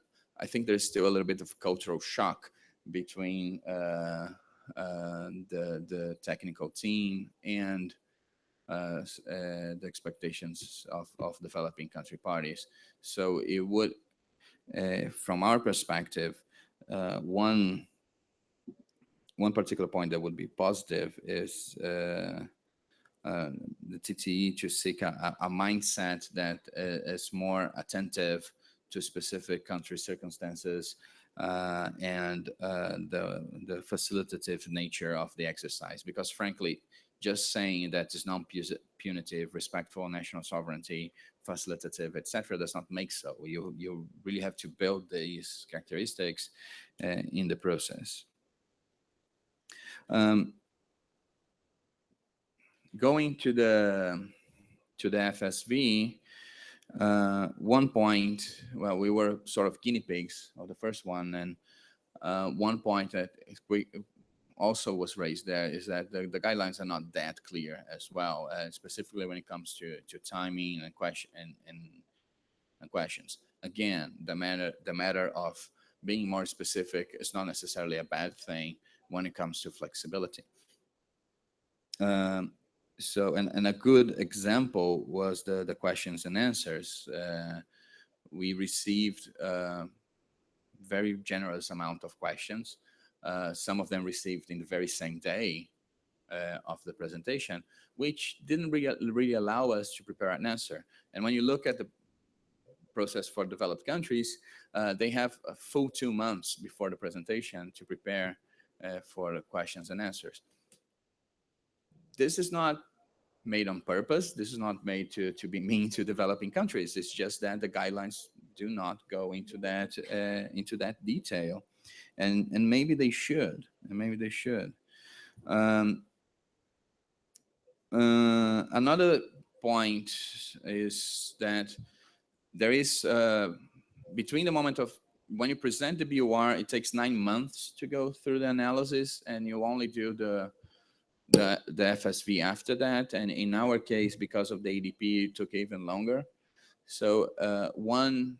[SPEAKER 9] think there's still a little bit of cultural shock between the technical team and the expectations of developing country parties. So it would, from our perspective, one particular point that would be positive is the TTE to seek a mindset that is more attentive to specific country circumstances and the facilitative nature of the exercise. Because frankly, just saying that it's non-punitive, respectful national sovereignty, facilitative, etc., does not make so. You really have to build these characteristics in the process. Going to the FSV, one point, well, we were sort of guinea pigs of the first one, and one point that also was raised there is that the guidelines are not that clear as well, specifically when it comes to timing and questions. Again, the matter of being more specific is not necessarily a bad thing when it comes to flexibility. So, and a good example was the questions and answers. We received a very generous amount of questions. Some of them received in the very same day of the presentation, which didn't really allow us to prepare an answer. And when you look at the process for developed countries, they have a full 2 months before the presentation to prepare for the questions and answers. This is not made on purpose. This is not made to be mean to developing countries. It's just that the guidelines do not go into that detail, and maybe they should. Another point is that there is between the moment of when you present the BUR, it takes 9 months to go through the analysis, and you only do the FSV after that. And in our case, because of the ADP, it took even longer. So one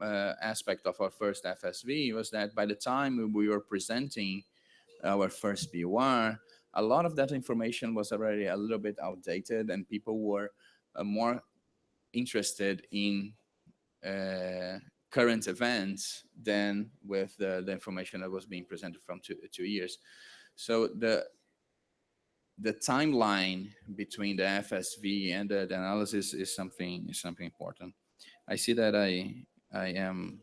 [SPEAKER 9] aspect of our first FSV was that by the time we were presenting our first BUR, a lot of that information was already a little bit outdated, and people were more interested in current events than with the information that was being presented from 2 years. So the timeline between the FSV and the analysis is something important. I see that I am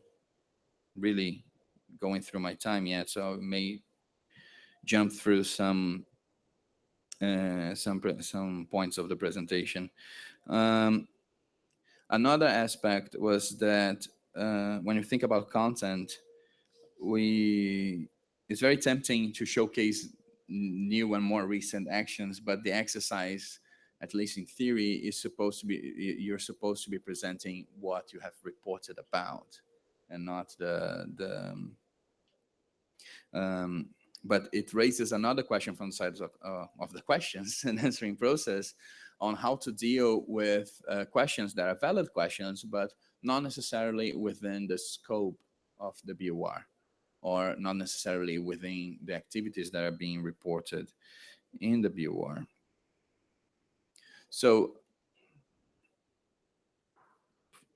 [SPEAKER 9] really going through my time yet, so I may jump through some points of the presentation. Another aspect was that when you think about content, it's very tempting to showcase new and more recent actions, but the exercise, at least in theory, is supposed to be, you're supposed to be presenting what you have reported about, and not but it raises another question from the side of the questions and answering process on how to deal with questions that are valid questions, but not necessarily within the scope of the BUR, or not necessarily within the activities that are being reported in the BUR. So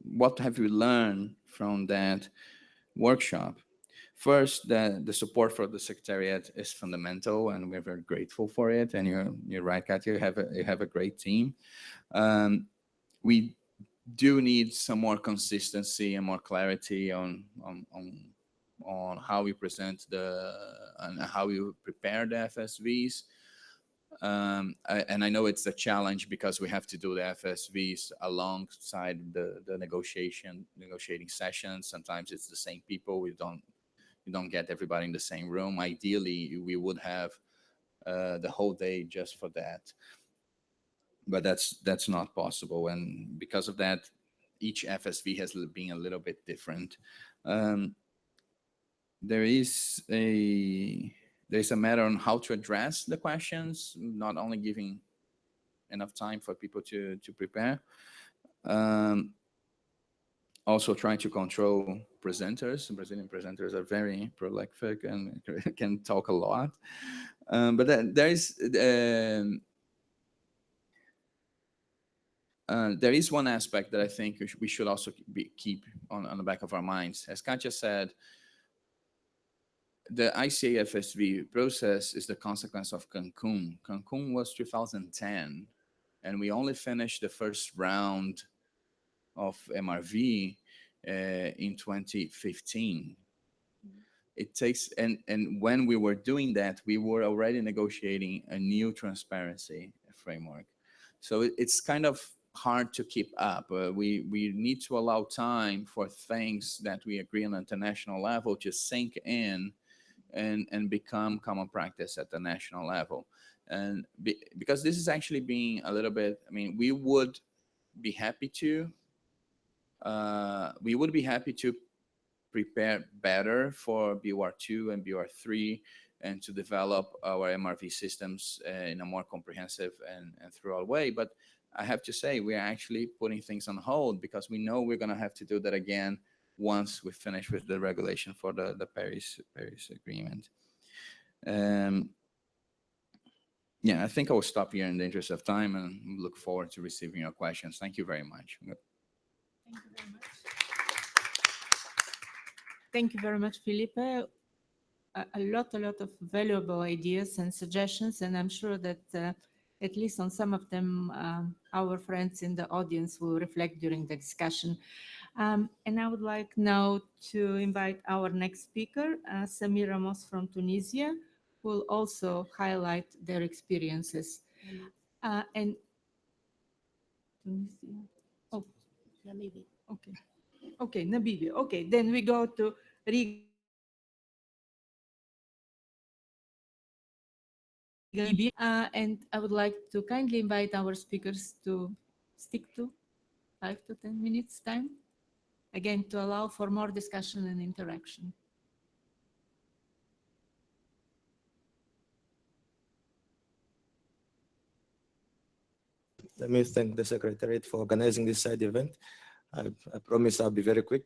[SPEAKER 9] what have we learned from that workshop? First, the support for the Secretariat is fundamental, and we're very grateful for it. And you're right, Katya, you have a great team. We do need some more consistency and more clarity on how we present and how we prepare the FSVs. And I know it's a challenge because we have to do the FSVs alongside the negotiating sessions. Sometimes it's the same people. We don't get everybody in the same room. Ideally, we would have the whole day just for that, but that's not possible. And because of that, each FSV has been a little bit different. There's a matter on how to address the questions, not only giving enough time for people to prepare. Also trying to control presenters. Brazilian presenters are very prolific and can talk a lot. But there is one aspect that I think we should also keep on the back of our minds. As Katja said, the ICA-FSV process is the consequence of Cancun. Cancun was 2010, and we only finished the first round of MRV in 2015. It takes, and when we were doing that, we were already negotiating a new transparency framework. So it's kind of hard to keep up. We need to allow time for things that we agree on an international level to sink in and become common practice at the national level. And because this is actually being a little bit, I mean, we would be happy to prepare better for BUR2 and BUR3 and to develop our MRV systems in a more comprehensive and thorough way. But I have to say, we are actually putting things on hold because we know we're going to have to do that again once we finish with the regulation for the Paris Agreement. Yeah, I think I will stop here in the interest of time and look forward to receiving your questions. Thank you very much.
[SPEAKER 1] Thank you very much. Thank you very much, Felipe. A lot of valuable ideas and suggestions, and I'm sure that at least on some of them, our friends in the audience will reflect during the discussion. And I would like now to invite our next speaker, Samir Ramos from Tunisia, who will also highlight their experiences. And Tunisia. Oh, Namibia. Okay. Okay, Namibia. Okay, then we go to Riga. And I would like to kindly invite our speakers to stick to 5 to 10 minutes time, again, to allow for more discussion and interaction.
[SPEAKER 10] Let me thank the Secretariat for organizing this side event. I promise I'll be very quick,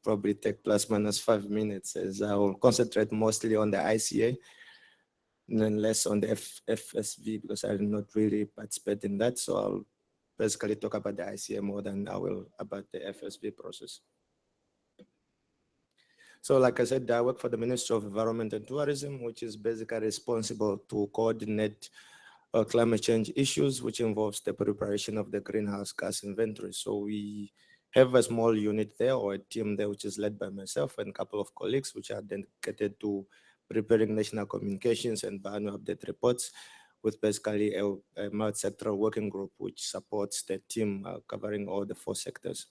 [SPEAKER 10] probably take plus minus 5 minutes, as I will concentrate mostly on the ICA and then less on the FSV because I did not really participate in that. So I'll basically talk about the ICA more than I will about the FSV process. So like I said, I work for the Ministry of Environment and Tourism, which is basically responsible to coordinate climate change issues, which involves the preparation of the greenhouse gas inventory. So we have a small unit there, or a team there, which is led by myself and a couple of colleagues, which are dedicated to preparing national communications and biannual update reports, with basically a multi-sectoral working group, which supports the team covering all the 4 sectors.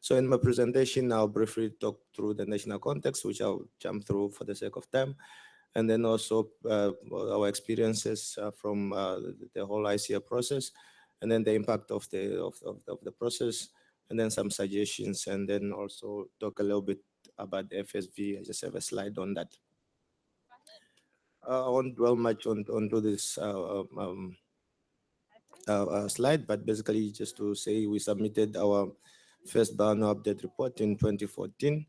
[SPEAKER 10] So in my presentation, I'll briefly talk through the national context, which I'll jump through for the sake of time. And then also our experiences from the whole ICA process, and then the impact of the process, and then some suggestions, and then also talk a little bit about the FSV. I just have a slide on that. I won't dwell much onto this slide, but basically just to say we submitted our first biannual update report in 2014.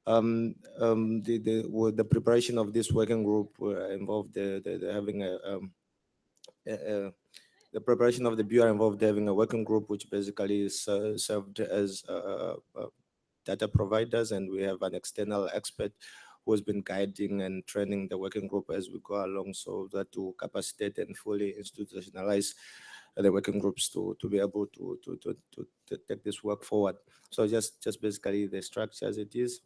[SPEAKER 10] The preparation of this working group involved the preparation of the BUR involved having a working group, which basically served as data providers, and we have an external expert who has been guiding and training the working group as we go along, so that to capacitate and fully institutionalize the working groups to be able to take this work forward. So just basically the structure as it is.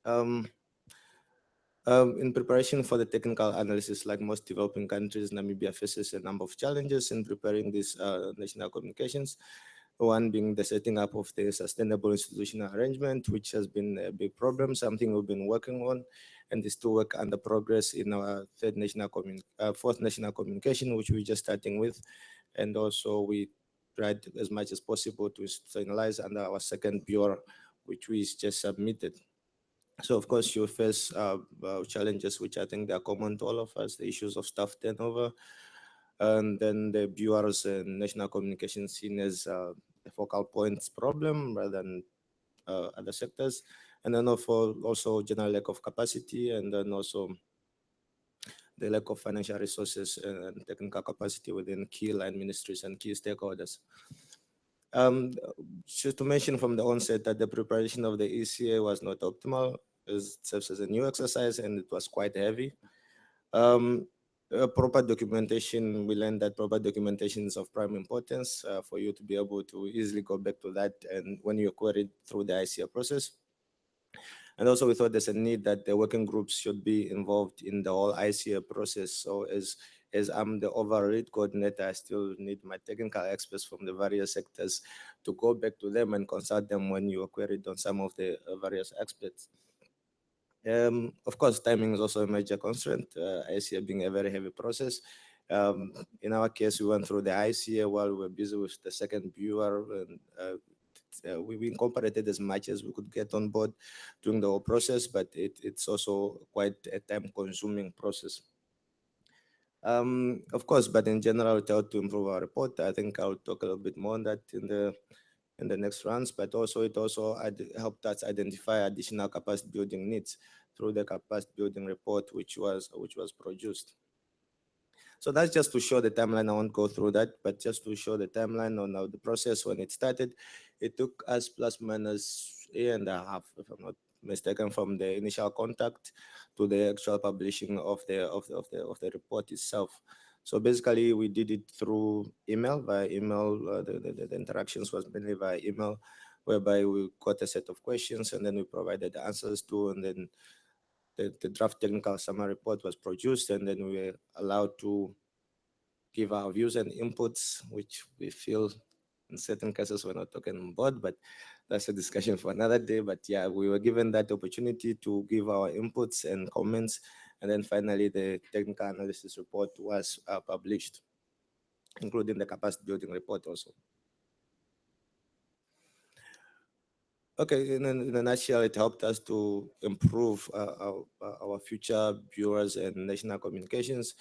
[SPEAKER 10] In preparation for the technical analysis, like most developing countries, Namibia faces a number of challenges in preparing these national communications. One being the setting up of the sustainable institutional arrangement, which has been a big problem, something we've been working on, and is still work under progress in our fourth national communication, which we're just starting with. And also we tried as much as possible to institutionalize under our second BUR, which we just submitted. So of course you face challenges which I think they are common to all of us, the issues of staff turnover, and then the BURs and national communication seen as a focal points problem rather than other sectors, and then also general lack of capacity, and then also the lack of financial resources and technical capacity within key line ministries and key stakeholders. Just to mention from the onset that the preparation of the ECA was not optimal. It serves as a new exercise and it was quite heavy. Proper documentation, we learned that proper documentation is of prime importance for you to be able to easily go back to that and when you're queried through the ICA process. And also we thought there's a need that the working groups should be involved in the whole ICA process. So as I'm the overall coordinator, I still need my technical experts from the various sectors to go back to them and consult them when you are queried on some of the various aspects. Of course, timing is also a major constraint, ICA being a very heavy process. In our case, we went through the ICA while we were busy with the second BUR, and we incorporated as much as we could get on board during the whole process, but it's also quite a time-consuming process. Of course, but in general, it helped to improve our report. I think I'll talk a little bit more on that in the next rounds, but also it also helped us identify additional capacity building needs through the capacity building report, which was produced. So that's just to show the timeline. I won't go through that, but just to show the timeline on how the process when it started. It took us plus minus a year and a half, if I'm not mistaken, from the initial contact to the actual publishing of the report itself. So basically, we did it through email. Via email, the interactions was mainly via email, whereby we got a set of questions and then we provided the answers to, and then the draft technical summary report was produced, and then we were allowed to give our views and inputs, which we feel in certain cases we're not talking on board, but that's a discussion for another day. But yeah, we were given that opportunity to give our inputs and comments. And then finally, the technical analysis report was published, including the capacity building report also. Okay, in a nutshell, it helped us to improve our future BURs and national communications.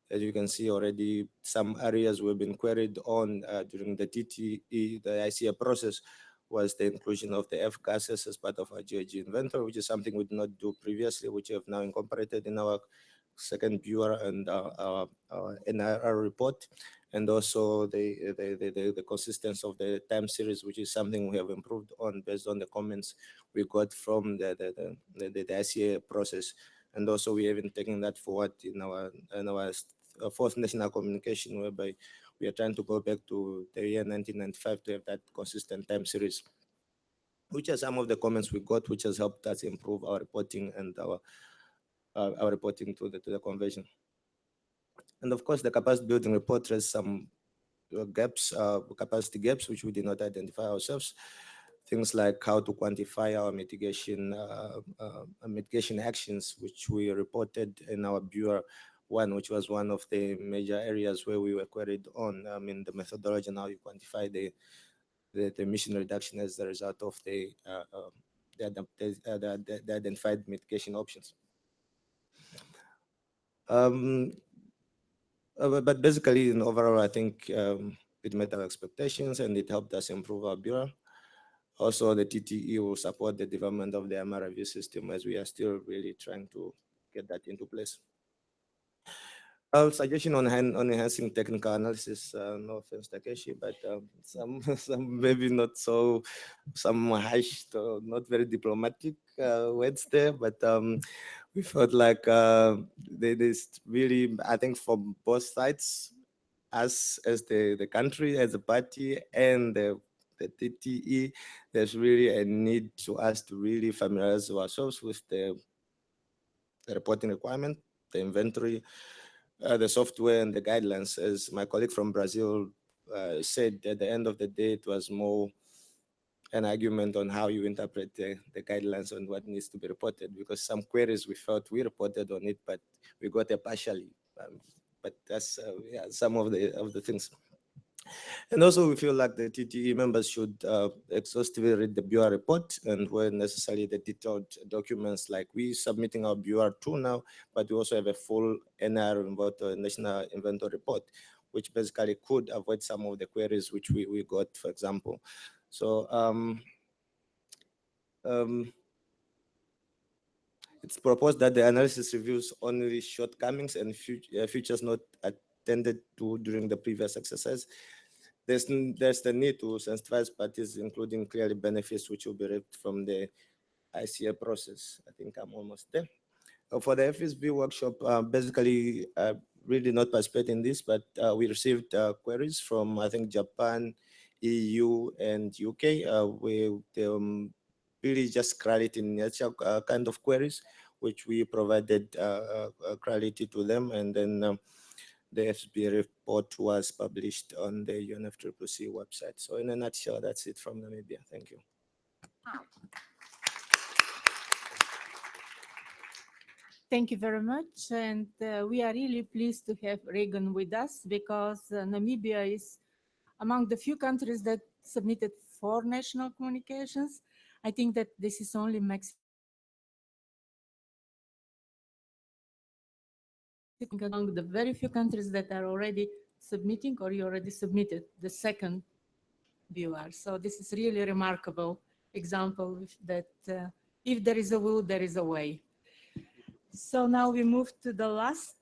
[SPEAKER 10] As you can see already, some areas we've been queried on during the TTE, the ICA process, was the inclusion of the F gases as part of our GHG inventory, which is something we did not do previously, which we have now incorporated in our second BUR and our NIR report, and also the consistency of the time series, which is something we have improved on based on the comments we got from the ICA process. And also we have been taking that forward in our fourth national communication, whereby we are trying to go back to the year 1995 to have that consistent time series, which are some of the comments we got, which has helped us improve our reporting and our reporting to the convention. And of course, the capacity building report has some gaps, capacity gaps, which we did not identify ourselves. Things like how to quantify our mitigation actions, which we reported in our BUR 1, which was one of the major areas where we were queried on. I mean, the methodology and how you quantify the emission reduction as a result of the identified mitigation options. But basically, in overall, I think it met our expectations and it helped us improve our BUR. Also, the TTE will support the development of the MR review system, as we are still really trying to get that into place. Suggestion on enhancing technical analysis. No offense, Takeshi, but some maybe not so, some harsh, not very diplomatic words there. But we felt like there's really, I think, from both sides, us as the country, as a party, and the TTE, there's really a need to us to really familiarize ourselves with the reporting requirement, the inventory, the software and the guidelines. As my colleague from Brazil said, at the end of the day, it was more an argument on how you interpret the guidelines on what needs to be reported, because some queries we felt we reported on it, but we got it partially. But that's yeah, some of the things. And also we feel like the TTE members should exhaustively read the BUR report, and where necessary the detailed documents, like we submitting our BUR 2 now, but we also have a full NR National Inventory Report, which basically could avoid some of the queries which we got, for example. So it's proposed that the analysis reviews only shortcomings and features not attended to during the previous exercise. There's the need to sensitize parties, including clearly benefits which will be reaped from the ICA process. I think I'm almost there. For the FSB workshop, basically, really not participating in this, but we received queries from, I think, Japan, EU, and UK. We really just clarity in nature kind of queries, which we provided clarity to them, and then the FSB report was published on the UNFCCC website. So in a nutshell, that's it from Namibia. Thank you.
[SPEAKER 1] Thank you very much. And we are really pleased to have Regan with us, because Namibia is among the few countries that submitted 4 national communications. I think that this is only Mexico among the very few countries that are already submitting, or you already submitted the second BUR. So this is really a remarkable example that if there is a will, there is a way. So now we move to the last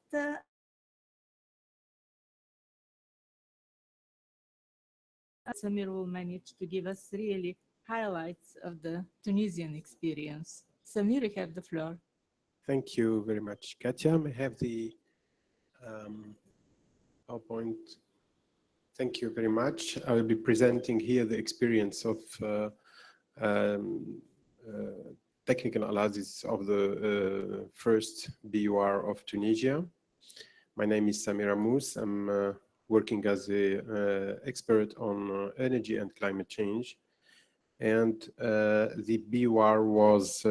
[SPEAKER 1] Samir will manage to give us really highlights of the Tunisian experience. Samir, you have the floor.
[SPEAKER 11] Thank you very much, Katja. May I have the PowerPoint? Thank you very much. I will be presenting here the experience of technical analysis of the first BUR of Tunisia. My name is Samir Amous. I'm working as an expert on energy and climate change. And the BUR was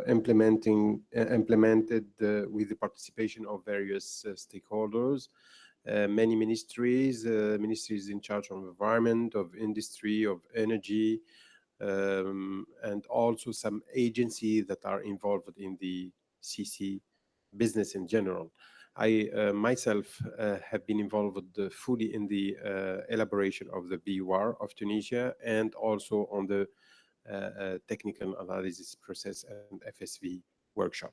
[SPEAKER 11] implemented with the participation of various stakeholders, many ministries, ministries in charge of environment, of industry, of energy, and also some agencies that are involved in the CC business in general. I myself have been involved fully in the elaboration of the BUR of Tunisia, and also on the technical analysis process and FSV workshop.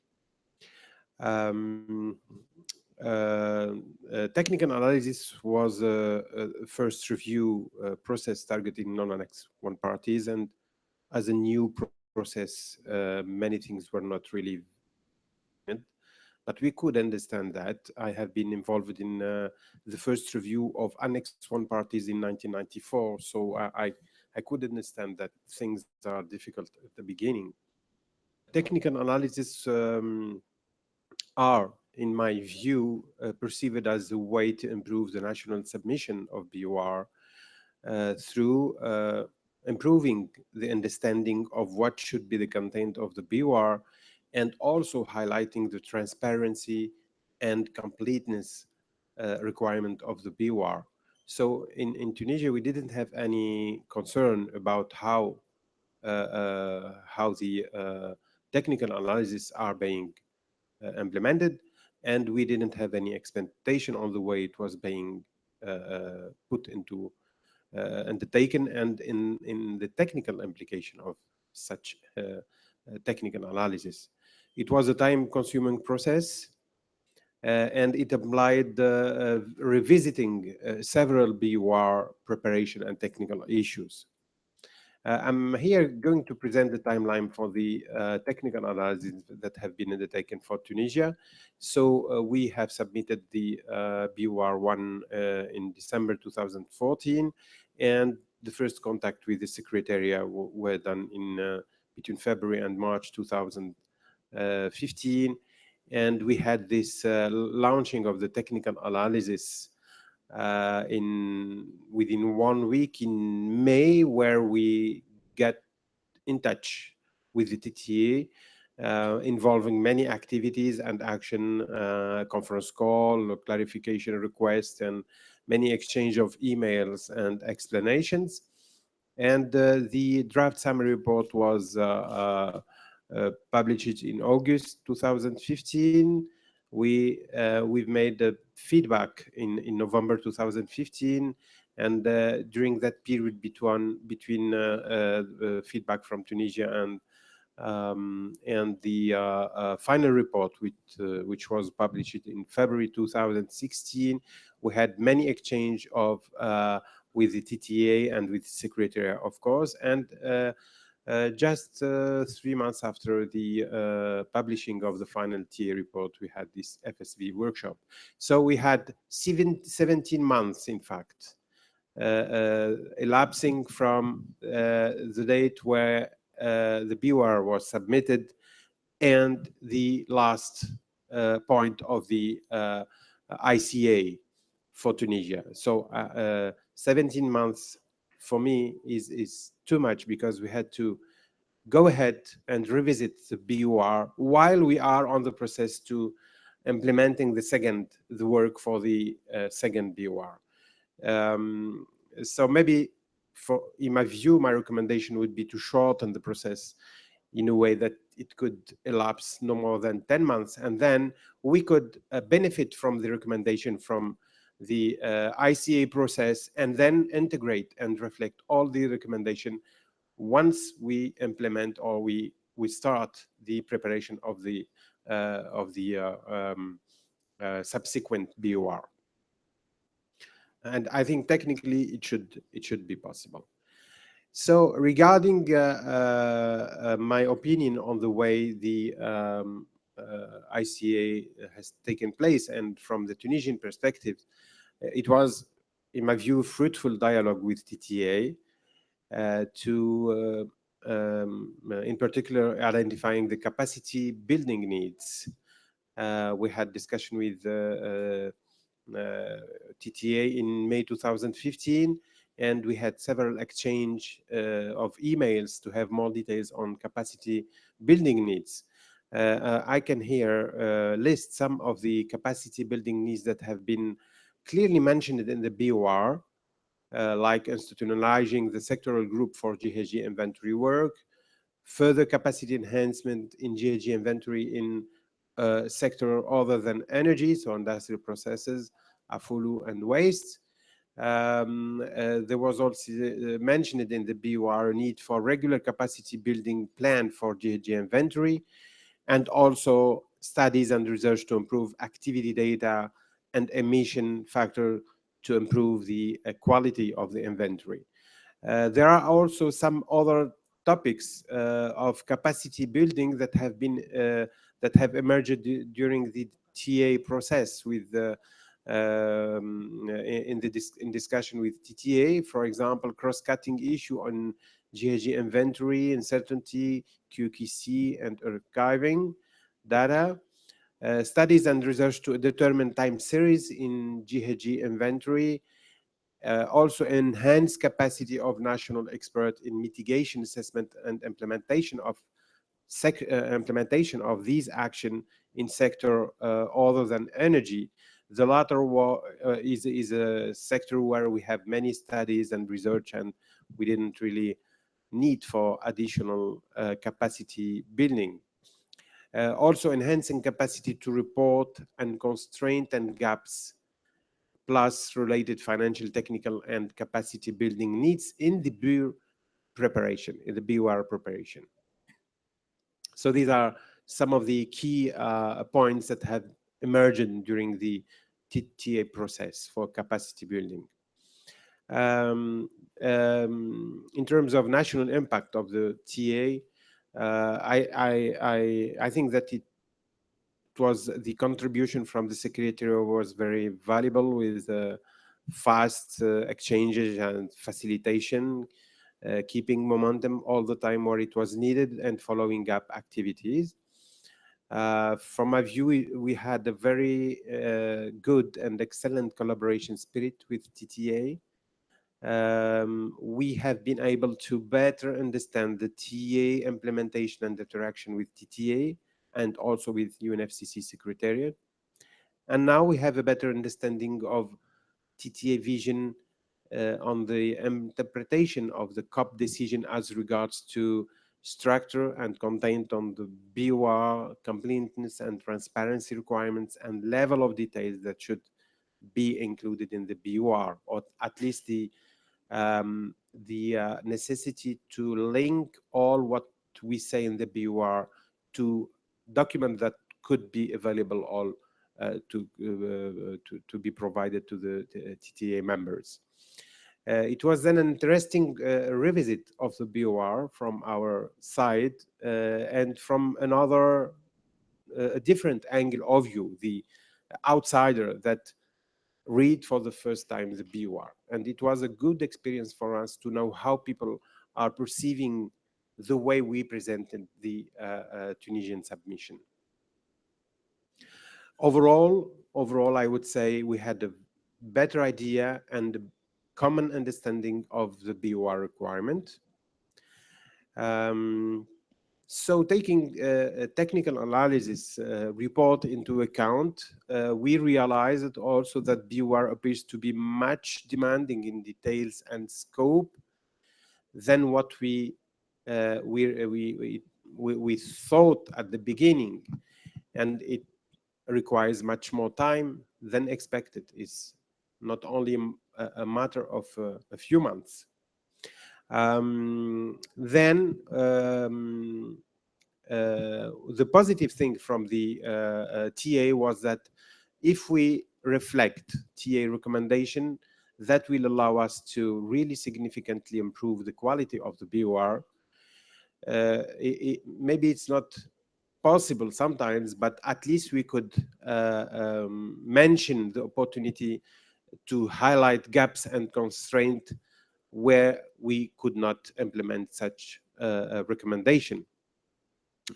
[SPEAKER 11] Technical analysis was a first review process targeting non-Annex 1 parties, and as a new process, many things were not really, but we could understand that. I have been involved in the first review of Annex 1 parties in 1994, so I could understand that things are difficult at the beginning. Technical analysis are, in my view, perceived as a way to improve the national submission of BUR through improving the understanding of what should be the content of the BUR, and also highlighting the transparency and completeness requirement of the BUR. So in Tunisia, we didn't have any concern about how the technical analysis are being implemented, and we didn't have any expectation on the way it was being put into undertaken, and in the technical implication of such technical analysis. It was a time-consuming process. and it applied revisiting several BUR preparation and technical issues. I'm here going to present the timeline for the technical analysis that have been undertaken for Tunisia. So we have submitted the BUR1 in December 2014, and the first contact with the Secretariat were done in between February and March 2015. And we had this launching of the technical analysis within 1 week in May, where we get in touch with the TTA, involving many activities and action, conference call, clarification requests, and many exchange of emails and explanations. And the draft summary report was published in August 2015. We've made a feedback in November 2015, and during that period between feedback from Tunisia and the final report, which was published in February 2016, we had many exchange of with the TTA and with the Secretariat, of course, and just 3 months after the publishing of the final TA report, we had this FSV workshop. So we had 17 months, in fact, elapsing from the date where the BUR was submitted and the last point of the ICA for Tunisia. So 17 months for me is too much, because we had to go ahead and revisit the BUR while we are on the process to implementing the work for the second BUR. So maybe in my view, my recommendation would be to shorten the process in a way that it could elapse no more than 10 months, and then we could benefit from the recommendation from the ICA process, and then integrate and reflect all the recommendation once we implement or we start the preparation of the subsequent BUR. And I think technically it should be possible. So regarding my opinion on the way the ICA has taken place, and from the Tunisian perspective, it was, in my view, fruitful dialogue with TTA to, in particular, identifying the capacity building needs. We had discussion with TTA in May 2015, and we had several exchange of emails to have more details on capacity building needs. I can here list some of the capacity building needs that have been clearly mentioned in the BUR, like institutionalizing the sectoral group for GHG inventory work, further capacity enhancement in GHG inventory in sector other than energy, so industrial processes, AFOLU, and waste. There was also mentioned in the BUR need for regular capacity building plan for GHG inventory, and also studies and research to improve activity data and emission factor to improve the quality of the inventory. There are also some other topics of capacity building that have emerged during the TA process with in discussion with TTA, for example, cross-cutting issue on GHG inventory, uncertainty, QQC, and archiving data. Studies and research to determine time series in GHG inventory, also enhance capacity of national experts in mitigation assessment and implementation of these action in sector other than energy. The latter is a sector where we have many studies and research, and we didn't really need for additional capacity building. Also enhancing capacity to report and constraint and gaps, plus related financial, technical, and capacity building needs in the BUR preparation, So these are some of the key points that have emerged during the TA process for capacity building. In terms of national impact of the TA, I think that it was the contribution from the Secretary was very valuable with fast exchanges and facilitation, keeping momentum all the time where it was needed and following up activities. From my view, we had a very good and excellent collaboration spirit with TTA. We have been able to better understand the TA implementation and interaction with TTA and also with UNFCCC Secretariat. And now we have a better understanding of TTA vision on the interpretation of the COP decision as regards to structure and content on the BUR, completeness and transparency requirements and level of details that should be included in the BUR, or at least the necessity to link all what we say in the BUR to document that could be available all to be provided to the TTA members. It was then an interesting revisit of the BUR from our side and from another, a different angle of view, the outsider that read for the first time the BUR. And it was a good experience for us to know how people are perceiving the way we presented the Tunisian submission. Overall, I would say we had a better idea and a common understanding of the BUR requirement. So taking a technical analysis report into account, we realized also that BUR appears to be much demanding in details and scope than what we thought at the beginning, and it requires much more time than expected. It's not only a matter of a few months. The positive thing from the TA was that if we reflect TA recommendation, that will allow us to really significantly improve the quality of the BUR. Maybe it's not possible sometimes, but at least we could mention the opportunity to highlight gaps and constraints where we could not implement such a recommendation.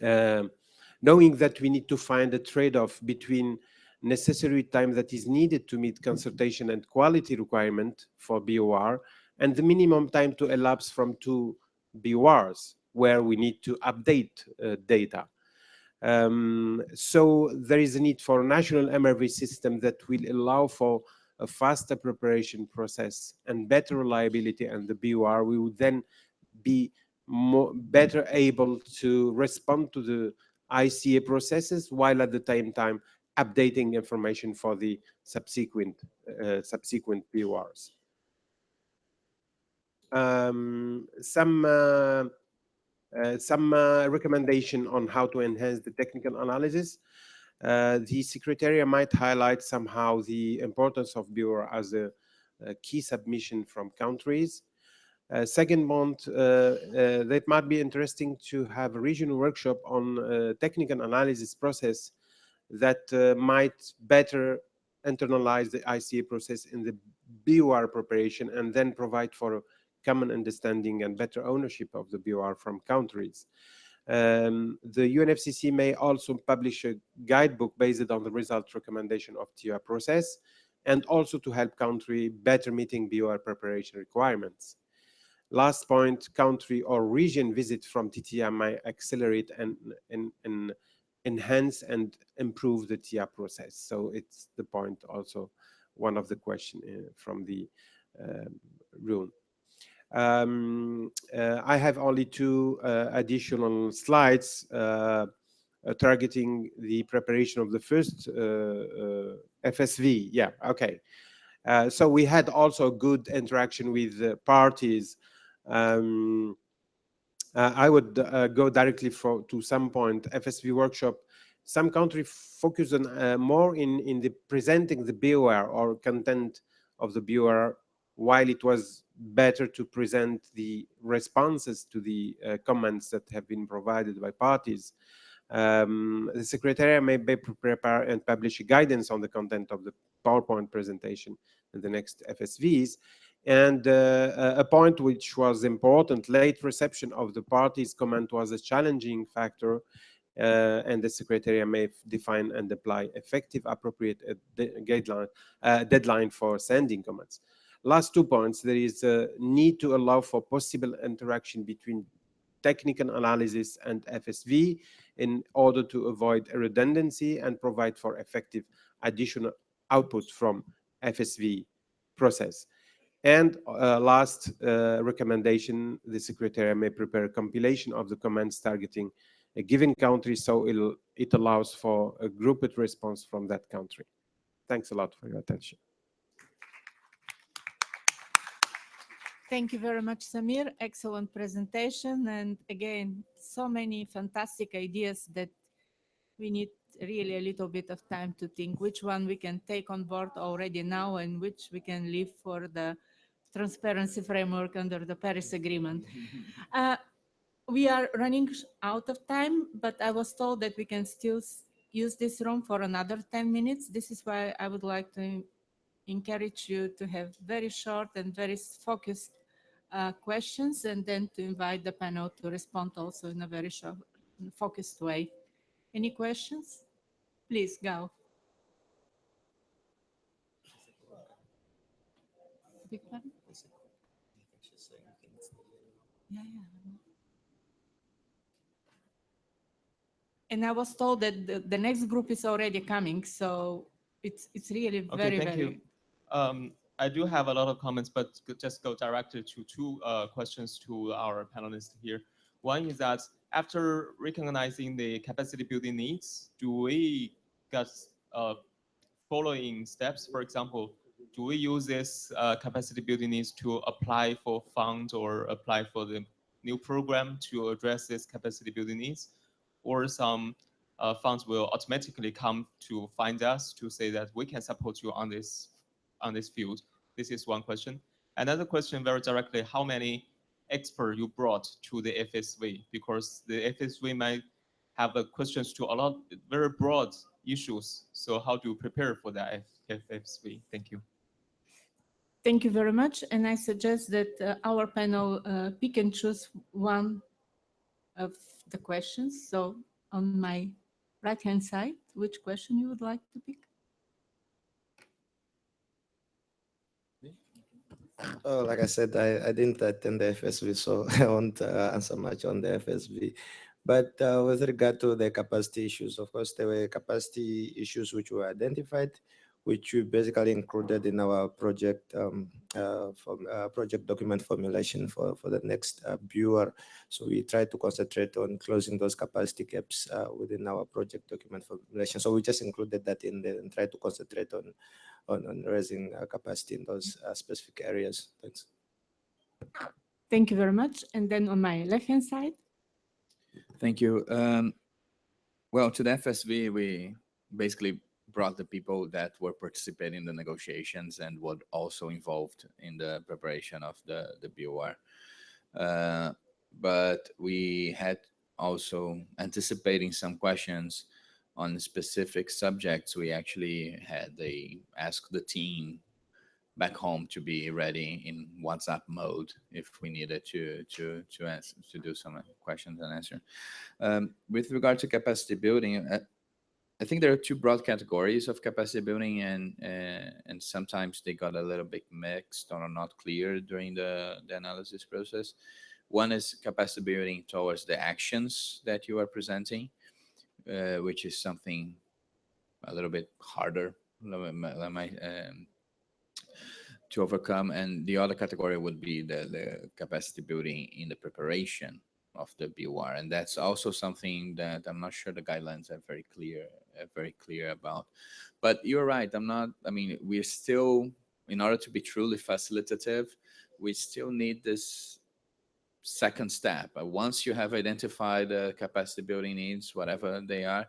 [SPEAKER 11] Knowing that we need to find a trade-off between necessary time that is needed to meet consultation and quality requirement for BUR and the minimum time to elapse from two BURs where we need to update data. So there is a need for a national MRV system that will allow for a faster preparation process and better reliability, and the BUR we would then be better able to respond to the ICA processes while at the same time updating information for the subsequent BURs. Some recommendation on how to enhance the technical analysis. The Secretariat might highlight somehow the importance of BUR as a key submission from countries. Second point, that might be interesting to have a regional workshop on technical analysis process that might better internalize the ICA process in the BUR preparation and then provide for a common understanding and better ownership of the BUR from countries. The UNFCCC may also publish a guidebook based on the result recommendation of TUA process and also to help country better meeting BUR preparation requirements. Last point, country or region visit from TTA might accelerate and enhance and improve the TIA process. So it's the point also, one of the questions from the room. I have only two additional slides targeting the preparation of the first FSV. Yeah, okay. So we had also good interaction with parties. I would go directly to some point. FSV workshop some countries focus on more in the presenting the BUR or content of the BUR, while it was better to present the responses to the comments that have been provided by parties. The Secretariat may prepare and publish guidance on the content of the PowerPoint presentation in the next FSVs. And a point which was important, late reception of the parties' comment was a challenging factor, and the Secretariat may define and apply effective, appropriate deadline for sending comments. Last 2 points, there is a need to allow for possible interaction between technical analysis and FSV in order to avoid redundancy and provide for effective additional output from FSV process. And last recommendation, the Secretariat may prepare a compilation of the comments targeting a given country, so it allows for a grouped response from that country. Thanks a lot for your attention.
[SPEAKER 1] Thank you very much, Samir. Excellent presentation. And again, so many fantastic ideas that we need really a little bit of time to think which one we can take on board already now and which we can leave for the transparency framework under the Paris Agreement. We are running out of time, but I was told that we can still use this room for another 10 minutes. This is why I would like to encourage you to have very short and very focused questions, and then to invite the panel to respond also in a very short, focused way. Any questions? Please go. Yeah. And I was told that the next group is already coming, so it's really very,
[SPEAKER 8] thank
[SPEAKER 1] very.
[SPEAKER 8] You. I do have a lot of comments, but just go directly to two questions to our panelists here. One is that after recognizing the capacity building needs, do we get following steps? For example, do we use this capacity building needs to apply for funds or apply for the new program to address this capacity building needs? Or some funds will automatically come to find us to say that we can support you on this field? This is one question. Another question, very directly, how many experts you brought to the FSV? Because the FSV might have questions to a lot very broad issues. So how do you prepare for the FSV? Thank you.
[SPEAKER 1] Thank you very much. And I suggest that our panel pick and choose one of the questions. So on my right-hand side, which question you would like to pick?
[SPEAKER 10] Oh, like I said, I didn't attend the FSV, so I won't answer much on the FSV. But with regard to the capacity issues, of course, there were capacity issues which were identified, which we basically included in our project project document formulation for the next BUR. So we try to concentrate on closing those capacity gaps within our project document formulation. So we just included that in there and try to concentrate on raising capacity in those specific areas. Thanks.
[SPEAKER 1] Thank you very much. And then on my left-hand side.
[SPEAKER 9] Thank you. Well, to the FSV, we basically brought the people that were participating in the negotiations and were also involved in the preparation of the BUR. But we had also anticipating some questions on specific subjects. We actually had asked the team back home to be ready in WhatsApp mode if we needed to do some questions and answer. With regard to capacity building, I think there are two broad categories of capacity building, and sometimes they got a little bit mixed or not clear during the analysis process. One is capacity building towards the actions that you are presenting, which is something a little bit harder to overcome. And the other category would be the capacity building in the preparation of the BUR. And that's also something that I'm not sure the guidelines are very clear about. But you're right, we're still, in order to be truly facilitative, we still need this second step. Once you have identified the capacity building needs, whatever they are,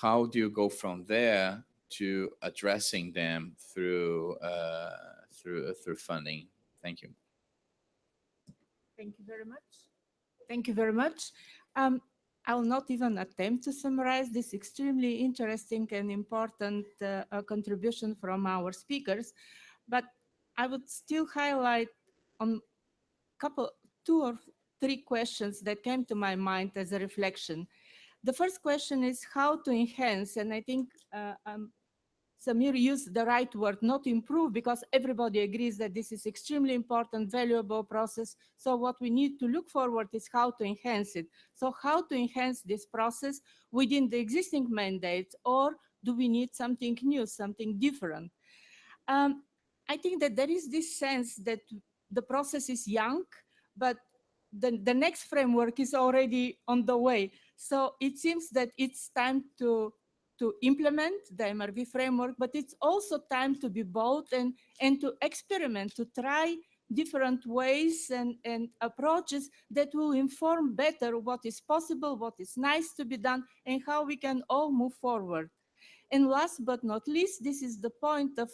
[SPEAKER 9] how do you go from there to addressing them through through funding? Thank you.
[SPEAKER 1] Thank you very much. Thank you very much. I will not even attempt to summarize this extremely interesting and important contribution from our speakers, but I would still highlight on two or three questions that came to my mind as a reflection. The first question is how to enhance, and I think Samir used the right word, not improve, because everybody agrees that this is extremely important, valuable process. So what we need to look forward is how to enhance it. So how to enhance this process within the existing mandates, or do we need something new, something different? I think that there is this sense that the process is young, but the next framework is already on the way. So it seems that it's time to implement the MRV framework, but it's also time to be bold and to experiment, to try different ways and approaches that will inform better what is possible, what is nice to be done, and how we can all move forward. And last but not least, this is the point of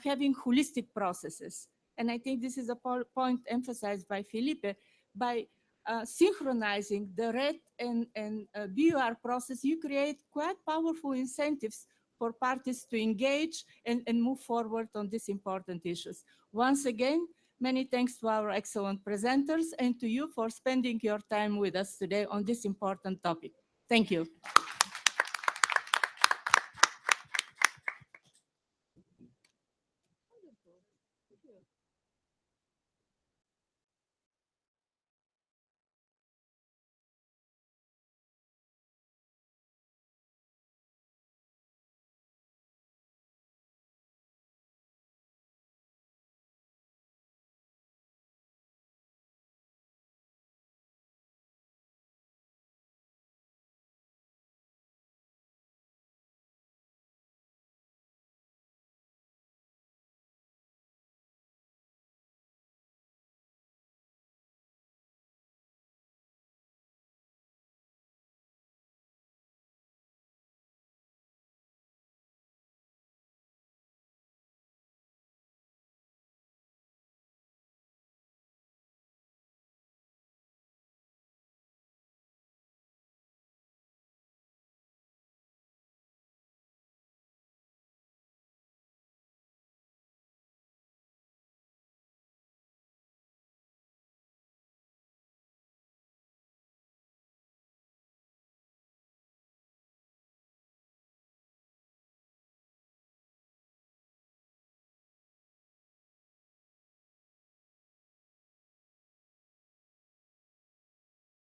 [SPEAKER 1] having holistic processes. And I think this is a point emphasized by Felipe. By synchronizing the RED and BUR process, you create quite powerful incentives for parties to engage and move forward on these important issues. Once again, many thanks to our excellent presenters and to you for spending your time with us today on this important topic. Thank you.